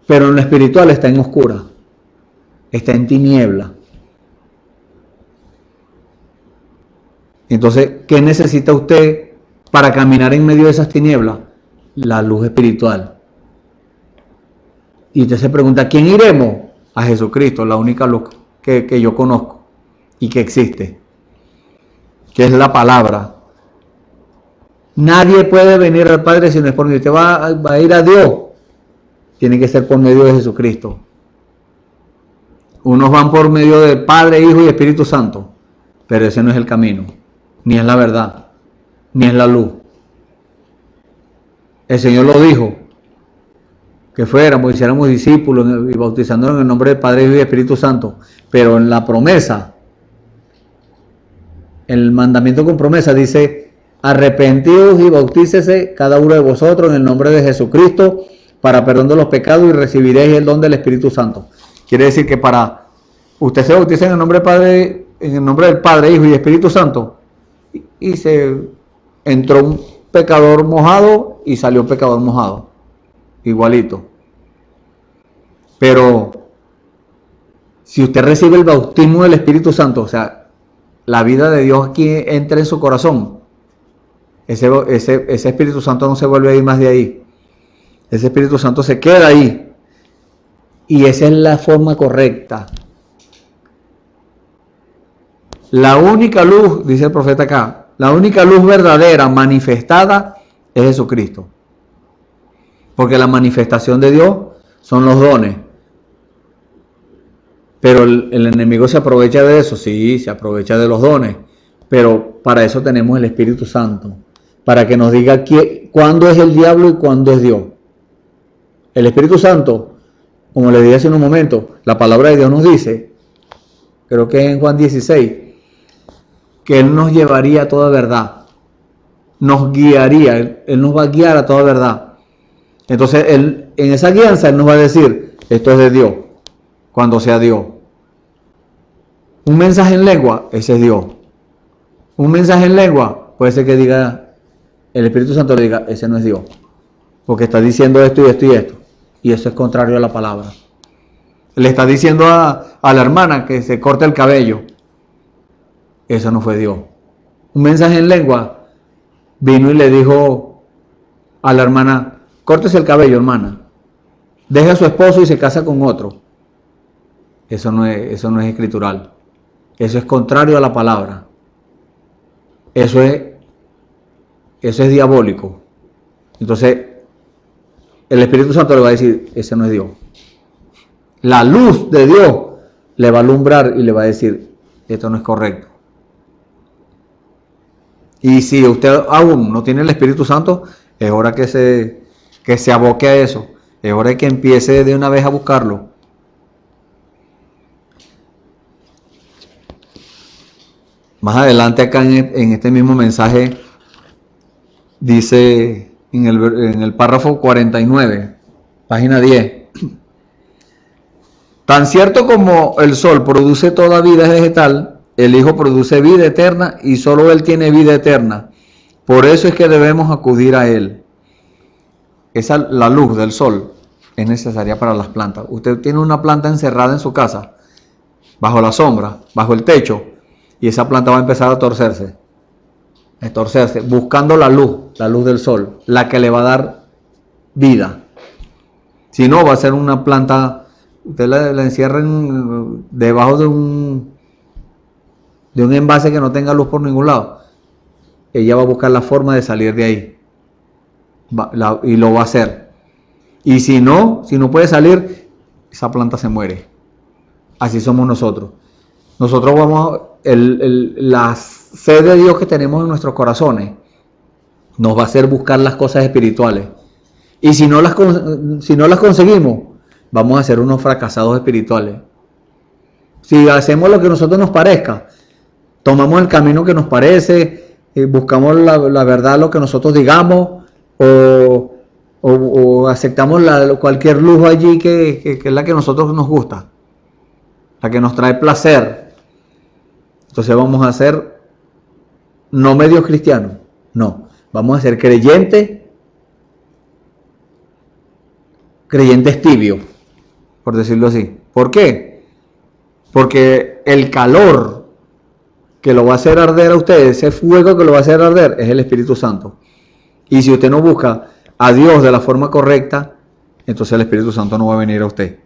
Pero en lo espiritual está en oscura. Está en tiniebla. Entonces, ¿qué necesita usted para caminar en medio de esas tinieblas? La luz espiritual. Y usted se pregunta, ¿a quién iremos? A Jesucristo, la única luz que yo conozco y que existe, que es la palabra. Nadie puede venir al Padre si no es por mí. Usted va a ir a Dios, tiene que ser por medio de Jesucristo. Unos van por medio del Padre, Hijo y Espíritu Santo, pero ese no es el camino, ni es la verdad, ni es la luz. El Señor lo dijo, que fuéramos, hiciéramos discípulos y bautizándonos en el nombre del Padre, Hijo y Espíritu Santo, pero en la promesa, el mandamiento con promesa dice, arrepentidos y bautícese cada uno de vosotros en el nombre de Jesucristo para perdón de los pecados y recibiréis el don del Espíritu Santo. Quiere decir que para usted se bautiza en el nombre del Padre, Hijo y Espíritu Santo, y se entró un pecador mojado y salió un pecador mojado, igualito. Pero si usted recibe el bautismo del Espíritu Santo, o sea, la vida de Dios aquí entra en su corazón, ese Espíritu Santo no se vuelve a ir más de ahí. Ese Espíritu Santo se queda ahí. Y esa es la forma correcta. La única luz, dice el profeta acá, la única luz verdadera manifestada es Jesucristo. Porque la manifestación de Dios son los dones. Pero el enemigo se aprovecha de eso, sí, se aprovecha de los dones. Pero para eso tenemos el Espíritu Santo. Para que nos diga cuándo es el diablo y cuándo es Dios. El Espíritu Santo, como le dije hace un momento, la palabra de Dios nos dice, creo que es en Juan 16, que Él nos llevaría a toda verdad, nos guiaría, Él nos va a guiar a toda verdad. Entonces, en esa guianza Él nos va a decir, esto es de Dios, cuando sea Dios. Un mensaje en lengua, ese es Dios. Un mensaje en lengua, puede ser que diga, el Espíritu Santo le diga, ese no es Dios, porque está diciendo esto y esto y esto, y eso es contrario a la palabra. Le está diciendo a la hermana que se corte el cabello, eso no fue Dios. Un mensaje en lengua vino y le dijo a la hermana, córtese el cabello, hermana, deje a su esposo y se casa con otro. Eso no es escritural. Eso es contrario a la palabra. Eso es diabólico. Entonces, el Espíritu Santo le va a decir, ese no es Dios. La luz de Dios le va a alumbrar y le va a decir, esto no es correcto. Y si usted aún no tiene el Espíritu Santo, es hora que se aboque a eso. Es hora que empiece de una vez a buscarlo. Más adelante acá en este mismo mensaje dice en el párrafo 49, página 10. Tan cierto como el sol produce toda vida vegetal, el Hijo produce vida eterna y solo Él tiene vida eterna. Por eso es que debemos acudir a Él. La luz del sol es necesaria para las plantas. Usted tiene una planta encerrada en su casa, bajo la sombra, bajo el techo, y esa planta va a empezar a torcerse, buscando la luz del sol, la que le va a dar vida. Si no, va a ser una planta, usted la encierra debajo de un envase que no tenga luz por ningún lado. Ella va a buscar la forma de salir de ahí. Y lo va a hacer. Y si no puede salir, esa planta se muere. Así somos nosotros. Nosotros la sed de Dios que tenemos en nuestros corazones nos va a hacer buscar las cosas espirituales. Y si no las conseguimos, vamos a ser unos fracasados espirituales. Si hacemos lo que a nosotros nos parezca, tomamos el camino que nos parece, buscamos la verdad, lo que nosotros digamos, o aceptamos cualquier lujo allí que es la que a nosotros nos gusta, la que nos trae placer. Entonces vamos a ser no medios cristianos, no, vamos a ser creyentes tibios, por decirlo así. ¿Por qué? Porque el calor que lo va a hacer arder a ustedes, ese fuego que lo va a hacer arder, es el Espíritu Santo. Y si usted no busca a Dios de la forma correcta, entonces el Espíritu Santo no va a venir a usted.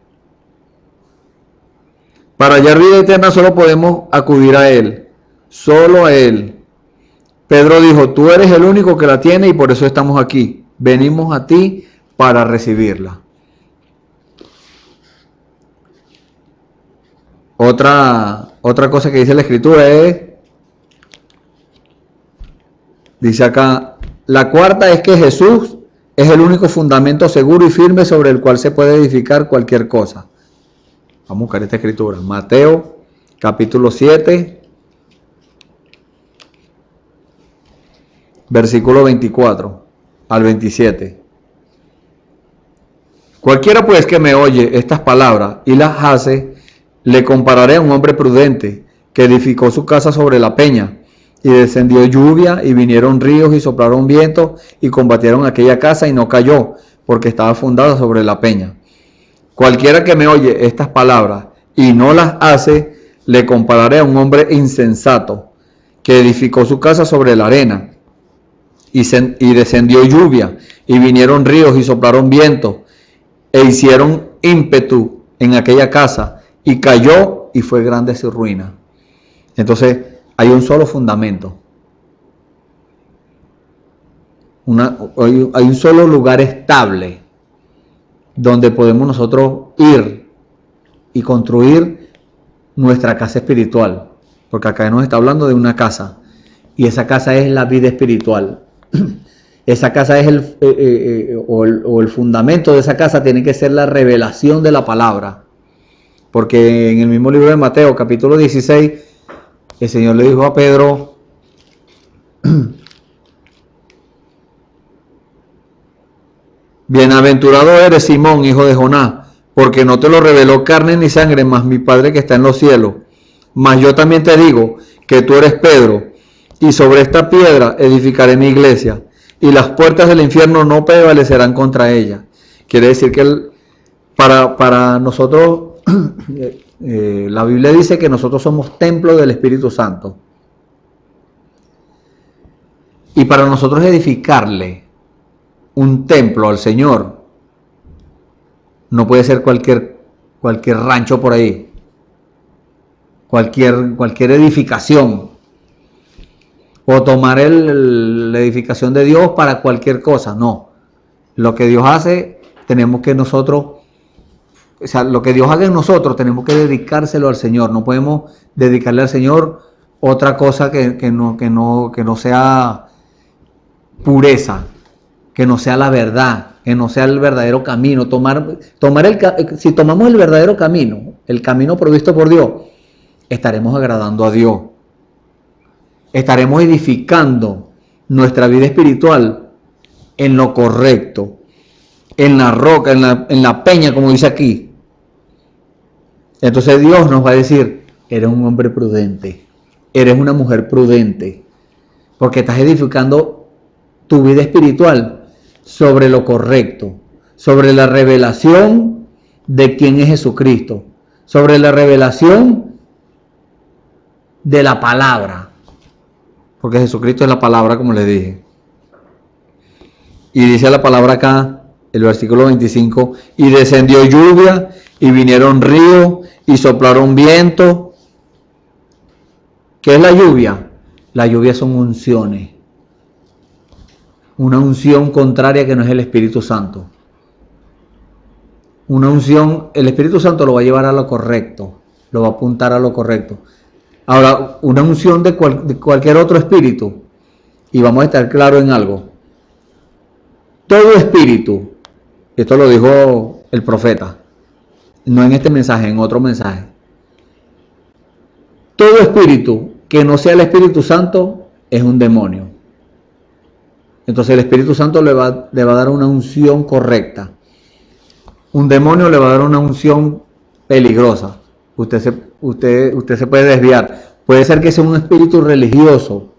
Para hallar vida eterna solo podemos acudir a Él, solo a Él. Pedro dijo, tú eres el único que la tiene y por eso estamos aquí. Venimos a ti para recibirla. Otra cosa que dice la Escritura dice acá, la cuarta es que Jesús es el único fundamento seguro y firme sobre el cual se puede edificar cualquier cosa. Vamos a buscar esta escritura. Mateo, capítulo 7, versículo 24 al 27. Cualquiera pues que me oye estas palabras y las hace, le compararé a un hombre prudente que edificó su casa sobre la peña. Y descendió lluvia, y vinieron ríos, y soplaron vientos, y combatieron aquella casa, y no cayó, porque estaba fundada sobre la peña. Cualquiera que me oye estas palabras, y no las hace, le compararé a un hombre insensato, que edificó su casa sobre la arena. Y descendió lluvia, y vinieron ríos, y soplaron vientos, e hicieron ímpetu en aquella casa, y cayó, y fue grande su ruina. Entonces, hay un solo fundamento. Hay un solo lugar estable donde podemos nosotros ir y construir nuestra casa espiritual. Porque acá nos está hablando de una casa. Y esa casa es la vida espiritual. Esa casa es el fundamento de esa casa tiene que ser la revelación de la palabra. Porque en el mismo libro de Mateo, capítulo 16, el Señor le dijo a Pedro, bienaventurado eres, Simón, hijo de Jonás, porque no te lo reveló carne ni sangre, mas mi Padre que está en los cielos. Mas yo también te digo que tú eres Pedro, y sobre esta piedra edificaré mi iglesia, y las puertas del infierno no prevalecerán contra ella. Quiere decir que para nosotros, la Biblia dice que nosotros somos templo del Espíritu Santo. Y para nosotros edificarle un templo al Señor, no puede ser cualquier rancho por ahí, cualquier edificación, o tomar la edificación de Dios para cualquier cosa. No, lo que Dios hace, tenemos que nosotros, o sea, lo que Dios haga en nosotros, tenemos que dedicárselo al Señor. No podemos dedicarle al Señor otra cosa que no sea pureza, que no sea la verdad, que no sea el verdadero camino. Si tomamos el verdadero camino, el camino provisto por Dios, estaremos agradando a Dios. Estaremos edificando nuestra vida espiritual en lo correcto, en la roca, en la peña, como dice aquí. Entonces Dios nos va a decir, eres un hombre prudente, eres una mujer prudente, porque estás edificando tu vida espiritual sobre lo correcto, sobre la revelación de quién es Jesucristo, sobre la revelación de la palabra, porque Jesucristo es la palabra, como les dije. Y dice la palabra acá, el versículo 25, y descendió lluvia, y vinieron ríos, y soplaron viento. ¿Qué es la lluvia? La lluvia son unciones. Una unción contraria que no es el Espíritu Santo. Una unción, el Espíritu Santo lo va a llevar a lo correcto, lo va a apuntar a lo correcto. Ahora, una unción de cualquier otro espíritu, y vamos a estar claros en algo. Todo espíritu, esto lo dijo el profeta, no en este mensaje, en otro mensaje. Todo espíritu que no sea el Espíritu Santo es un demonio. Entonces el Espíritu Santo le va a dar una unción correcta. Un demonio le va a dar una unción peligrosa. Usted se puede desviar. Puede ser que sea un espíritu religioso,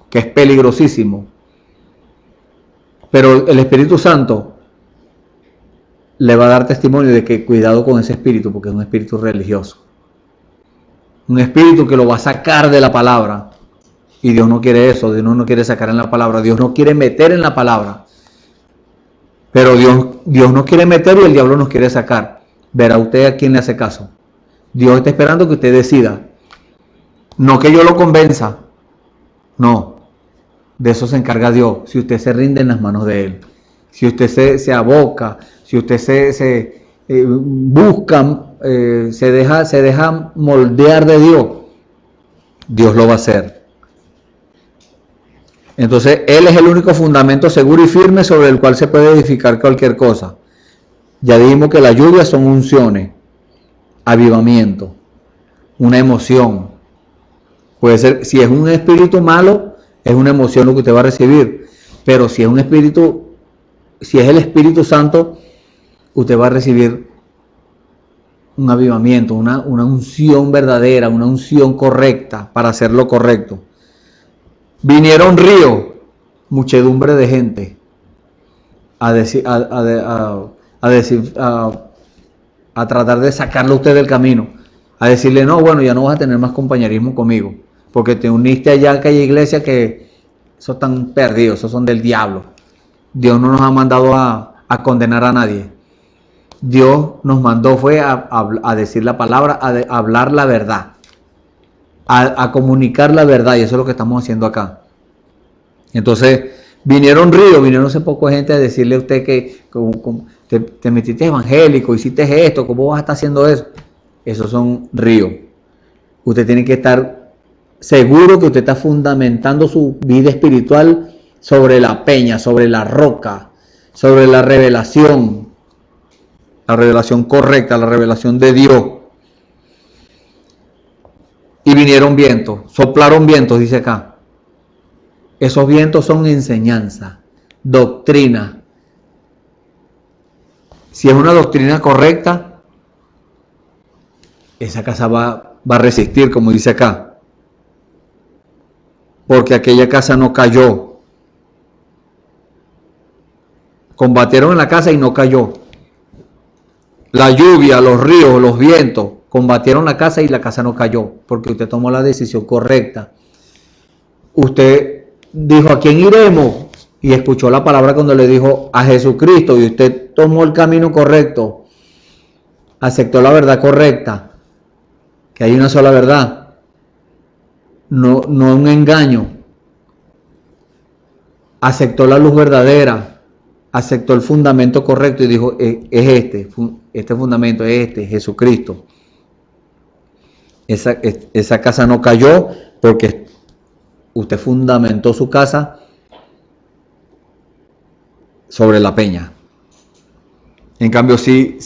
que es peligrosísimo. Pero el Espíritu Santo le va a dar testimonio de que cuidado con ese espíritu, porque es un espíritu religioso. Un espíritu que lo va a sacar de la palabra. Y Dios no quiere eso, Dios no quiere sacar en la palabra, Dios no quiere meter en la palabra. Pero Dios nos quiere meter y el diablo nos quiere sacar. Verá usted a quién le hace caso. Dios está esperando que usted decida. No que yo lo convenza. No. De eso se encarga Dios. Si usted se rinde en las manos de Él. Si usted se aboca. Si usted se busca. Se deja moldear de Dios. Dios lo va a hacer. Entonces, Él es el único fundamento seguro y firme sobre el cual se puede edificar cualquier cosa. Ya dijimos que la lluvia son unciones, avivamiento, una emoción. Puede ser, si es un espíritu malo, es una emoción lo que usted va a recibir. Pero si es un espíritu, si es el Espíritu Santo, usted va a recibir un avivamiento, una unción verdadera, una unción correcta para hacer lo correcto. Vinieron ríos, muchedumbre de gente, a tratar de sacarlo a usted del camino, a decirle, no, bueno, ya no vas a tener más compañerismo conmigo, porque te uniste allá a aquella iglesia que esos están perdidos, esos son del diablo. Dios no nos ha mandado a condenar a nadie. Dios nos mandó fue a decir la palabra, a hablar la verdad. A comunicar la verdad, y eso es lo que estamos haciendo acá. Entonces, vinieron ríos, vinieron hace poco gente a decirle a usted que te metiste evangélico, hiciste esto, ¿cómo vas a estar haciendo eso? Esos son ríos. Usted tiene que estar seguro que usted está fundamentando su vida espiritual sobre la peña, sobre la roca, sobre la revelación correcta, la revelación de Dios. Y vinieron vientos, soplaron vientos, dice acá. Esos vientos son enseñanza, doctrina. Si es una doctrina correcta, esa casa va a resistir, como dice acá. Porque aquella casa no cayó. Combatieron en la casa y no cayó. La lluvia, los ríos, los vientos combatieron la casa y la casa no cayó, porque usted tomó la decisión correcta. Usted dijo, ¿a quién iremos? Y escuchó la palabra cuando le dijo a Jesucristo, y usted tomó el camino correcto, aceptó la verdad correcta, que hay una sola verdad, no un engaño. Aceptó la luz verdadera, aceptó el fundamento correcto y dijo, es este fundamento, es Jesucristo. Esa casa no cayó porque usted fundamentó su casa sobre la peña. En cambio, si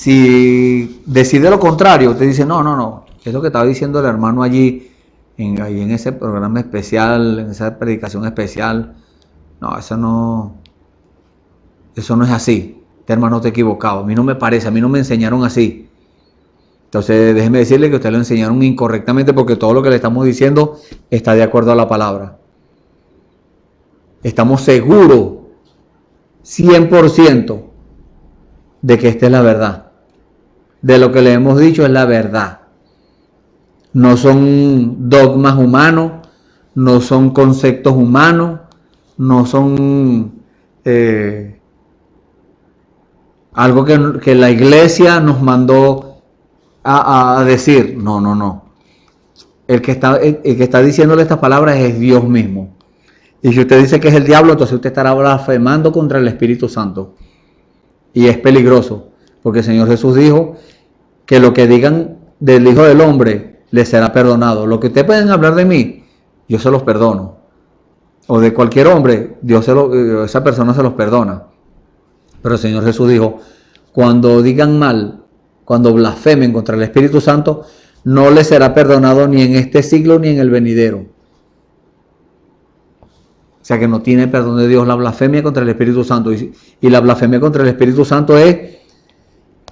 decide lo contrario, usted dice, no, eso que estaba diciendo el hermano allí en ese programa especial, en esa predicación especial, no, eso no es así. Este hermano está equivocado, a mí no me parece, a mí no me enseñaron así. Entonces déjeme decirle que a usted lo enseñaron incorrectamente, porque todo lo que le estamos diciendo está de acuerdo a la palabra. Estamos seguros 100% de que esta es la verdad. De lo que le hemos dicho es la verdad. No son dogmas humanos, no son conceptos humanos, no son algo que la iglesia nos mandó a decir. No. El que está diciéndole estas palabras es Dios mismo. Y si usted dice que es el diablo, entonces usted estará blasfemando contra el Espíritu Santo. Y es peligroso, porque el Señor Jesús dijo que lo que digan del Hijo del Hombre les será perdonado. Lo que ustedes pueden hablar de mí, yo se los perdono. O de cualquier hombre, esa persona se los perdona. Pero el Señor Jesús dijo, cuando digan mal, cuando blasfemen contra el Espíritu Santo, no les será perdonado ni en este siglo ni en el venidero. O sea que no tiene perdón de Dios la blasfemia contra el Espíritu Santo. Y la blasfemia contra el Espíritu Santo es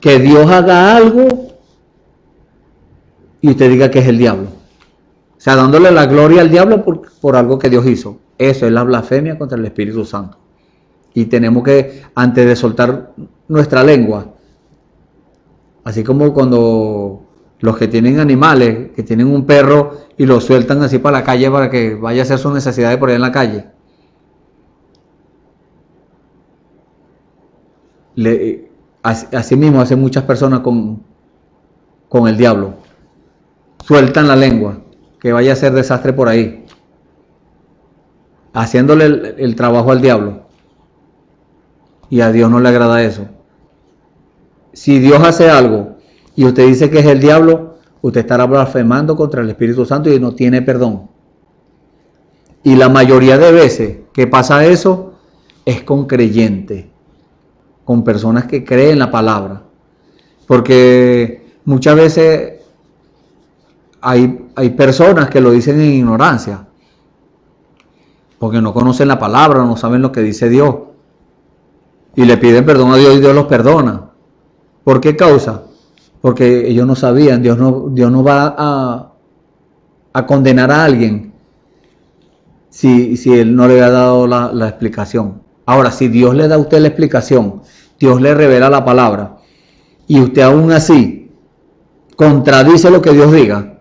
que Dios haga algo y usted diga que es el diablo. O sea, dándole la gloria al diablo por algo que Dios hizo. Eso es la blasfemia contra el Espíritu Santo. Y tenemos que, antes de soltar nuestra lengua, así como cuando los que tienen animales, que tienen un perro y lo sueltan así para la calle para que vaya a hacer sus necesidades por ahí en la calle. Así mismo hacen muchas personas con el diablo. Sueltan la lengua, que vaya a hacer desastre por ahí, haciéndole el trabajo al diablo. Y a Dios no le agrada eso. Si Dios hace algo y usted dice que es el diablo, usted estará blasfemando contra el Espíritu Santo y no tiene perdón. Y la mayoría de veces que pasa eso es con creyentes, con personas que creen la palabra. Porque muchas veces hay personas que lo dicen en ignorancia, porque no conocen la palabra, no saben lo que dice Dios. Y le piden perdón a Dios y Dios los perdona. ¿Por qué causa? Porque ellos no sabían. Dios no va a condenar a alguien si Él no le ha dado la explicación. Ahora, si Dios le da a usted la explicación, Dios le revela la palabra, y usted aún así contradice lo que Dios diga,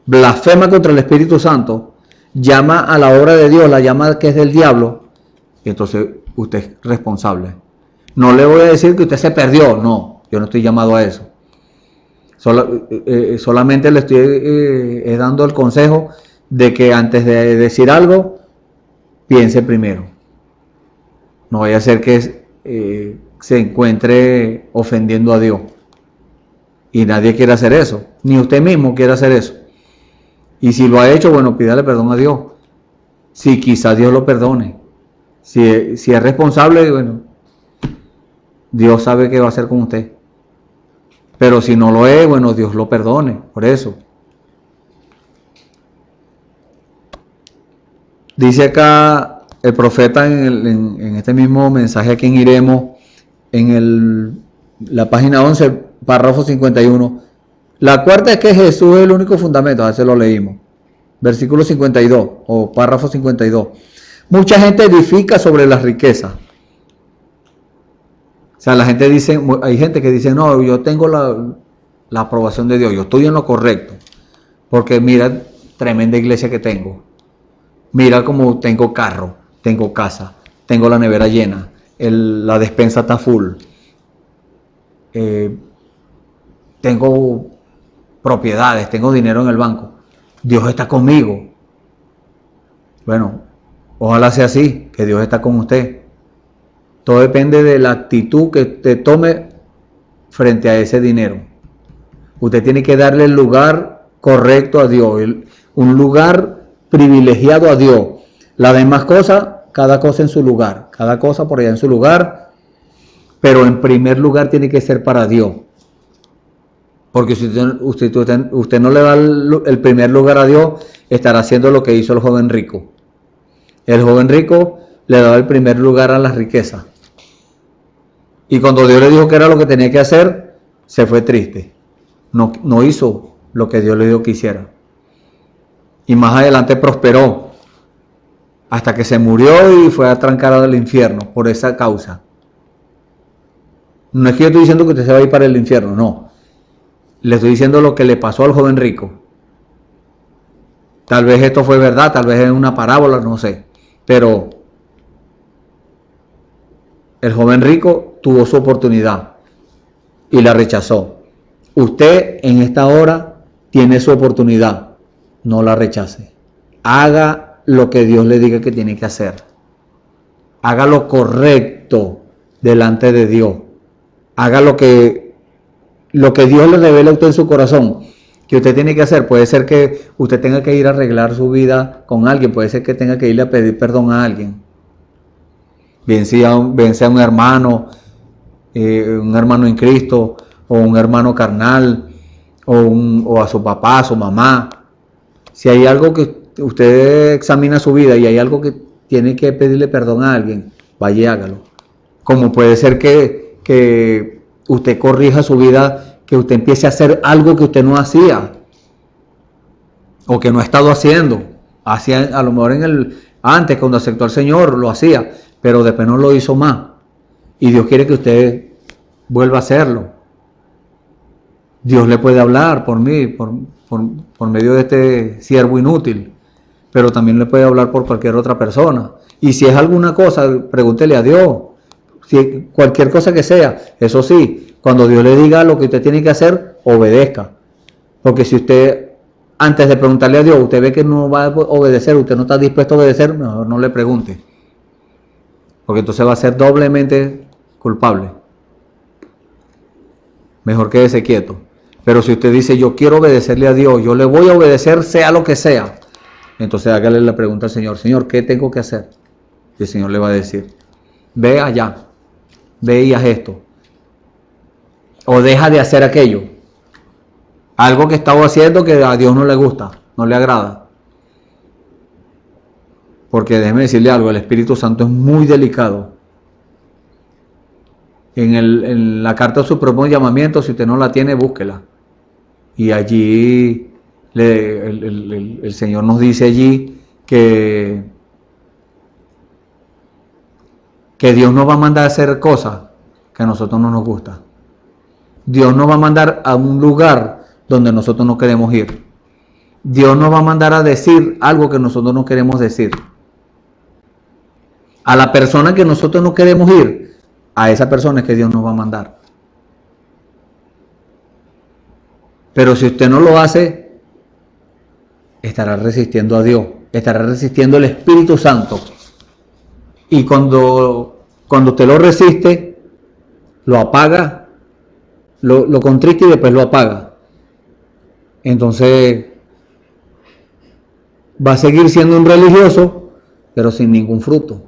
blasfema contra el Espíritu Santo, llama a la obra de Dios, la llama que es del diablo, y entonces usted es responsable. No le voy a decir que usted se perdió, no, yo no estoy llamado a eso. Solamente le estoy dando el consejo de que antes de decir algo, piense primero. No vaya a ser que se encuentre ofendiendo a Dios. Y nadie quiere hacer eso, ni usted mismo quiere hacer eso. Y si lo ha hecho, bueno, pídale perdón a Dios. Si quizás Dios lo perdone. Si es responsable, bueno, Dios sabe qué va a hacer con usted. Pero si no lo es, bueno, Dios lo perdone por eso. Dice acá el profeta en este mismo mensaje a quien iremos, en la página 11, párrafo 51. La cuarta es que Jesús es el único fundamento, a veces lo leímos. Versículo 52 o párrafo 52. Mucha gente edifica sobre las riquezas. O sea, la gente dice, hay gente que dice, no, yo tengo la aprobación de Dios, yo estoy en lo correcto. Porque mira, tremenda iglesia que tengo. Mira cómo tengo carro, tengo casa, tengo la nevera llena, la despensa está full. Tengo propiedades, tengo dinero en el banco. Dios está conmigo. Bueno, ojalá sea así, que Dios está con usted. Todo depende de la actitud que usted tome frente a ese dinero. Usted tiene que darle el lugar correcto a Dios, un lugar privilegiado a Dios. Las demás cosas, cada cosa en su lugar, cada cosa por allá en su lugar, pero en primer lugar tiene que ser para Dios. Porque si usted no le da el primer lugar a Dios, estará haciendo lo que hizo el joven rico. El joven rico le daba el primer lugar a las riquezas. Y cuando Dios le dijo que era lo que tenía que hacer, se fue triste. No hizo lo que Dios le dijo que hiciera. Y más adelante prosperó. hasta que se murió y fue atrancado al infierno por esa causa. No es que yo estoy diciendo que usted se va a ir para el infierno, no. Le estoy diciendo lo que le pasó al joven rico. Tal vez esto fue verdad, tal vez es una parábola, no sé. Pero el joven rico tuvo su oportunidad y la rechazó. Usted en esta hora tiene su oportunidad, no la rechace. Haga lo que Dios le diga que tiene que hacer. Haga lo correcto delante de Dios. Haga lo que Dios le revela a usted en su corazón que usted tiene que hacer. Puede ser que usted tenga que ir a arreglar su vida con alguien, puede ser que tenga que irle a pedir perdón a alguien. Bien sea un hermano en Cristo, o un hermano carnal, o a su papá, a su mamá. Si hay algo que usted examina su vida y hay algo que tiene que pedirle perdón a alguien, vaya y hágalo. Como puede ser que usted corrija su vida, que usted empiece a hacer algo que usted no hacía o que no ha estado haciendo. Hacía, a lo mejor antes, cuando aceptó al Señor, lo hacía, pero después no lo hizo más. Y Dios quiere que usted vuelva a hacerlo. Dios le puede hablar por mí, por medio de este siervo inútil, pero también le puede hablar por cualquier otra persona. Y si es alguna cosa, pregúntele a Dios. Si cualquier cosa que sea, eso sí, cuando Dios le diga lo que usted tiene que hacer, obedezca. Porque si usted, antes de preguntarle a Dios, usted ve que no va a obedecer, usted no está dispuesto a obedecer, mejor no le pregunte. Porque entonces va a ser doblemente culpable. Mejor quédese quieto. Pero si usted dice, yo quiero obedecerle a Dios, yo le voy a obedecer sea lo que sea, entonces hágale la pregunta al Señor, Señor, ¿qué tengo que hacer? Y el Señor le va a decir, ve allá, ve y haz esto. O deja de hacer aquello. Algo que estaba haciendo que a Dios no le gusta, no le agrada. Porque déjeme decirle algo, el Espíritu Santo es muy delicado. En la carta de su propio llamamiento, si usted no la tiene, búsquela. Y allí el Señor nos dice allí que Dios nos va a mandar a hacer cosas que a nosotros no nos gustan. Dios nos va a mandar a un lugar donde nosotros no queremos ir. Dios nos va a mandar a decir algo que nosotros no queremos decir. A la persona que nosotros no queremos ir, a esa persona es que Dios nos va a mandar. Pero si usted no lo hace, estará resistiendo a Dios, estará resistiendo el Espíritu Santo. Y cuando usted lo resiste, lo apaga, lo contrista y después lo apaga. Entonces va a seguir siendo un religioso, pero sin ningún fruto.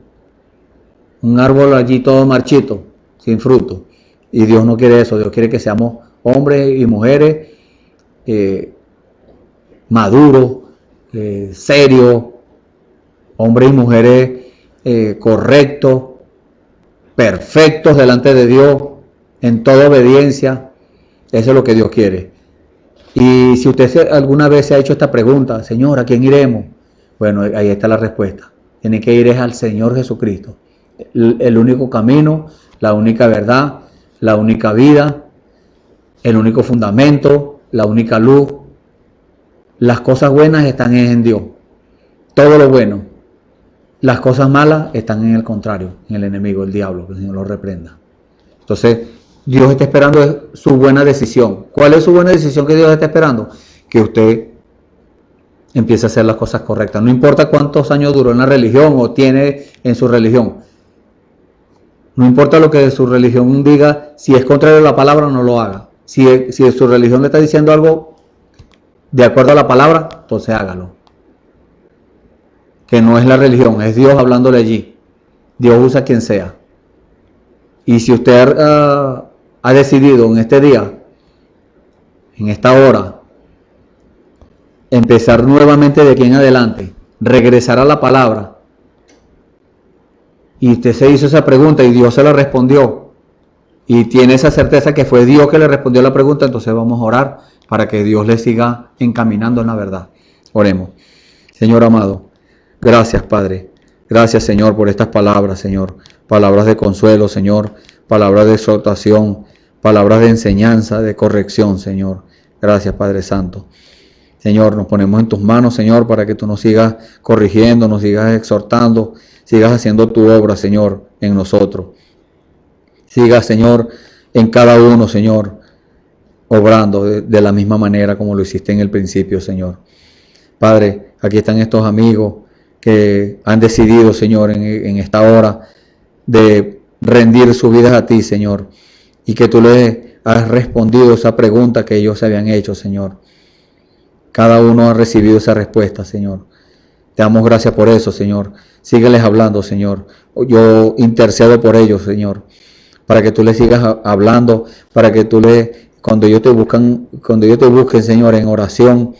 Un árbol allí todo marchito, sin fruto. Y Dios no quiere eso. Dios quiere que seamos hombres y mujeres maduros, serios, hombres y mujeres correctos, perfectos delante de Dios, en toda obediencia. Eso es lo que Dios quiere. Y si usted alguna vez se ha hecho esta pregunta, Señor, ¿a quién iremos? Bueno, ahí está la respuesta. Tiene que ir al Señor Jesucristo. El único camino, la única verdad, la única vida, el único fundamento, la única luz. Las cosas buenas están en Dios. Todo lo bueno. Las cosas malas están en el contrario, en el enemigo, el diablo, que el Señor lo reprenda. Entonces, Dios está esperando su buena decisión. ¿Cuál es su buena decisión que Dios está esperando? Que usted empiece a hacer las cosas correctas. No importa cuántos años duró en la religión o tiene en su religión. No importa lo que su religión diga, si es contrario a la palabra, no lo haga. Si su religión le está diciendo algo de acuerdo a la palabra, entonces hágalo. Que no es la religión, es Dios hablándole allí. Dios usa a quien sea. Y si usted ha decidido en este día, en esta hora, empezar nuevamente de aquí en adelante, regresar a la palabra, y usted se hizo esa pregunta y Dios se la respondió, y tiene esa certeza que fue Dios que le respondió la pregunta, entonces vamos a orar para que Dios le siga encaminando en la verdad. Oremos. Señor amado, gracias Padre Gracias, Señor, por estas palabras, Señor. Palabras de consuelo, Señor. Palabras de exhortación. Palabras de enseñanza, de corrección, Señor. Gracias, Padre Santo. Señor, nos ponemos en tus manos, Señor, para que tú nos sigas corrigiendo, nos sigas exhortando, sigas haciendo tu obra, Señor, en nosotros. Sigas, Señor, en cada uno, Señor, obrando de la misma manera como lo hiciste en el principio, Señor. Padre, aquí están estos amigos que han decidido, Señor, en esta hora de rendir sus vidas a ti, Señor, y que tú les has respondido esa pregunta que ellos se habían hecho, Señor. Cada uno ha recibido esa respuesta, Señor. Te damos gracias por eso, Señor. Sígueles hablando, Señor. Yo intercedo por ellos, Señor, para que tú les sigas hablando, para que tú cuando ellos te busquen, Señor, en oración,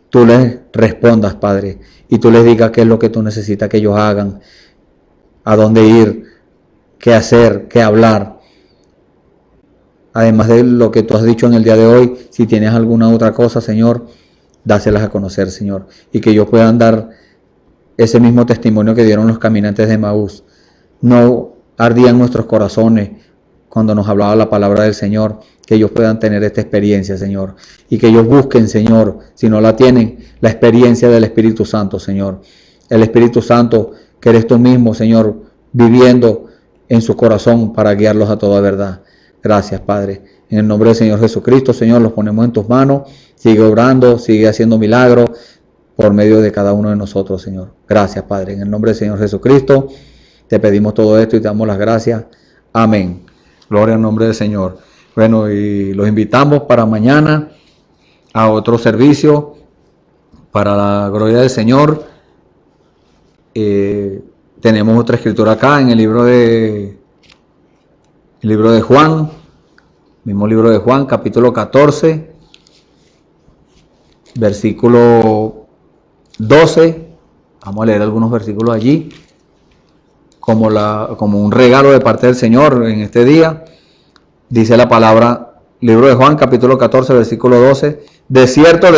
tú les respondas, Padre, y tú les digas qué es lo que tú necesitas que ellos hagan, a dónde ir, qué hacer, qué hablar. Además de lo que tú has dicho en el día de hoy, si tienes alguna otra cosa, Señor, dáselas a conocer, Señor, y que ellos puedan dar ese mismo testimonio que dieron los caminantes de Emaús. No ardían nuestros corazones cuando nos hablaba la palabra del Señor, que ellos puedan tener esta experiencia, Señor, y que ellos busquen, Señor, si no la tienen, la experiencia del Espíritu Santo, Señor. El Espíritu Santo, que eres tú mismo, Señor, viviendo en su corazón para guiarlos a toda verdad. Gracias, Padre. En el nombre del Señor Jesucristo, Señor, los ponemos en tus manos. Sigue obrando, sigue haciendo milagros por medio de cada uno de nosotros, Señor. Gracias, Padre. En el nombre del Señor Jesucristo, te pedimos todo esto y te damos las gracias. Amén. Gloria al nombre del Señor. Bueno, y los invitamos para mañana a otro servicio para la gloria del Señor. Tenemos otra escritura acá en el libro de Juan, mismo libro de Juan, capítulo 14, versículo 12. Vamos a leer algunos versículos allí, como un regalo de parte del Señor en este día. Dice la palabra, libro de Juan, capítulo 14, versículo 12. De cierto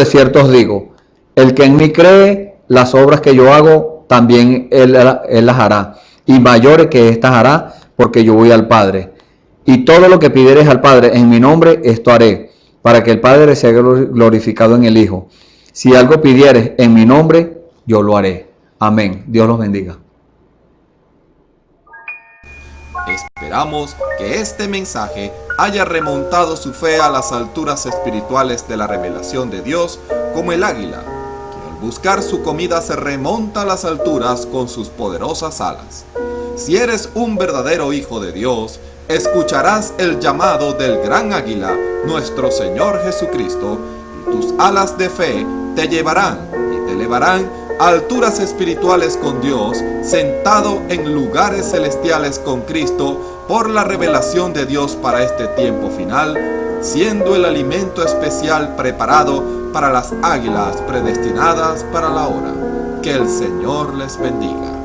os digo, el que en mí cree, las obras que yo hago, también él las hará, y mayores que éstas hará, porque yo voy al Padre. Y todo lo que pidieres al Padre en mi nombre, esto haré, para que el Padre sea glorificado en el Hijo. Si algo pidieres en mi nombre, yo lo haré. Amén. Dios los bendiga. Esperamos que este mensaje haya remontado su fe a las alturas espirituales de la revelación de Dios, como el águila, que al buscar su comida se remonta a las alturas con sus poderosas alas. Si eres un verdadero hijo de Dios, escucharás el llamado del gran águila, nuestro Señor Jesucristo, y tus alas de fe te llevarán y te elevarán a alturas espirituales con Dios, sentado en lugares celestiales con Cristo, por la revelación de Dios para este tiempo final, siendo el alimento especial preparado para las águilas predestinadas para la hora. Que el Señor les bendiga.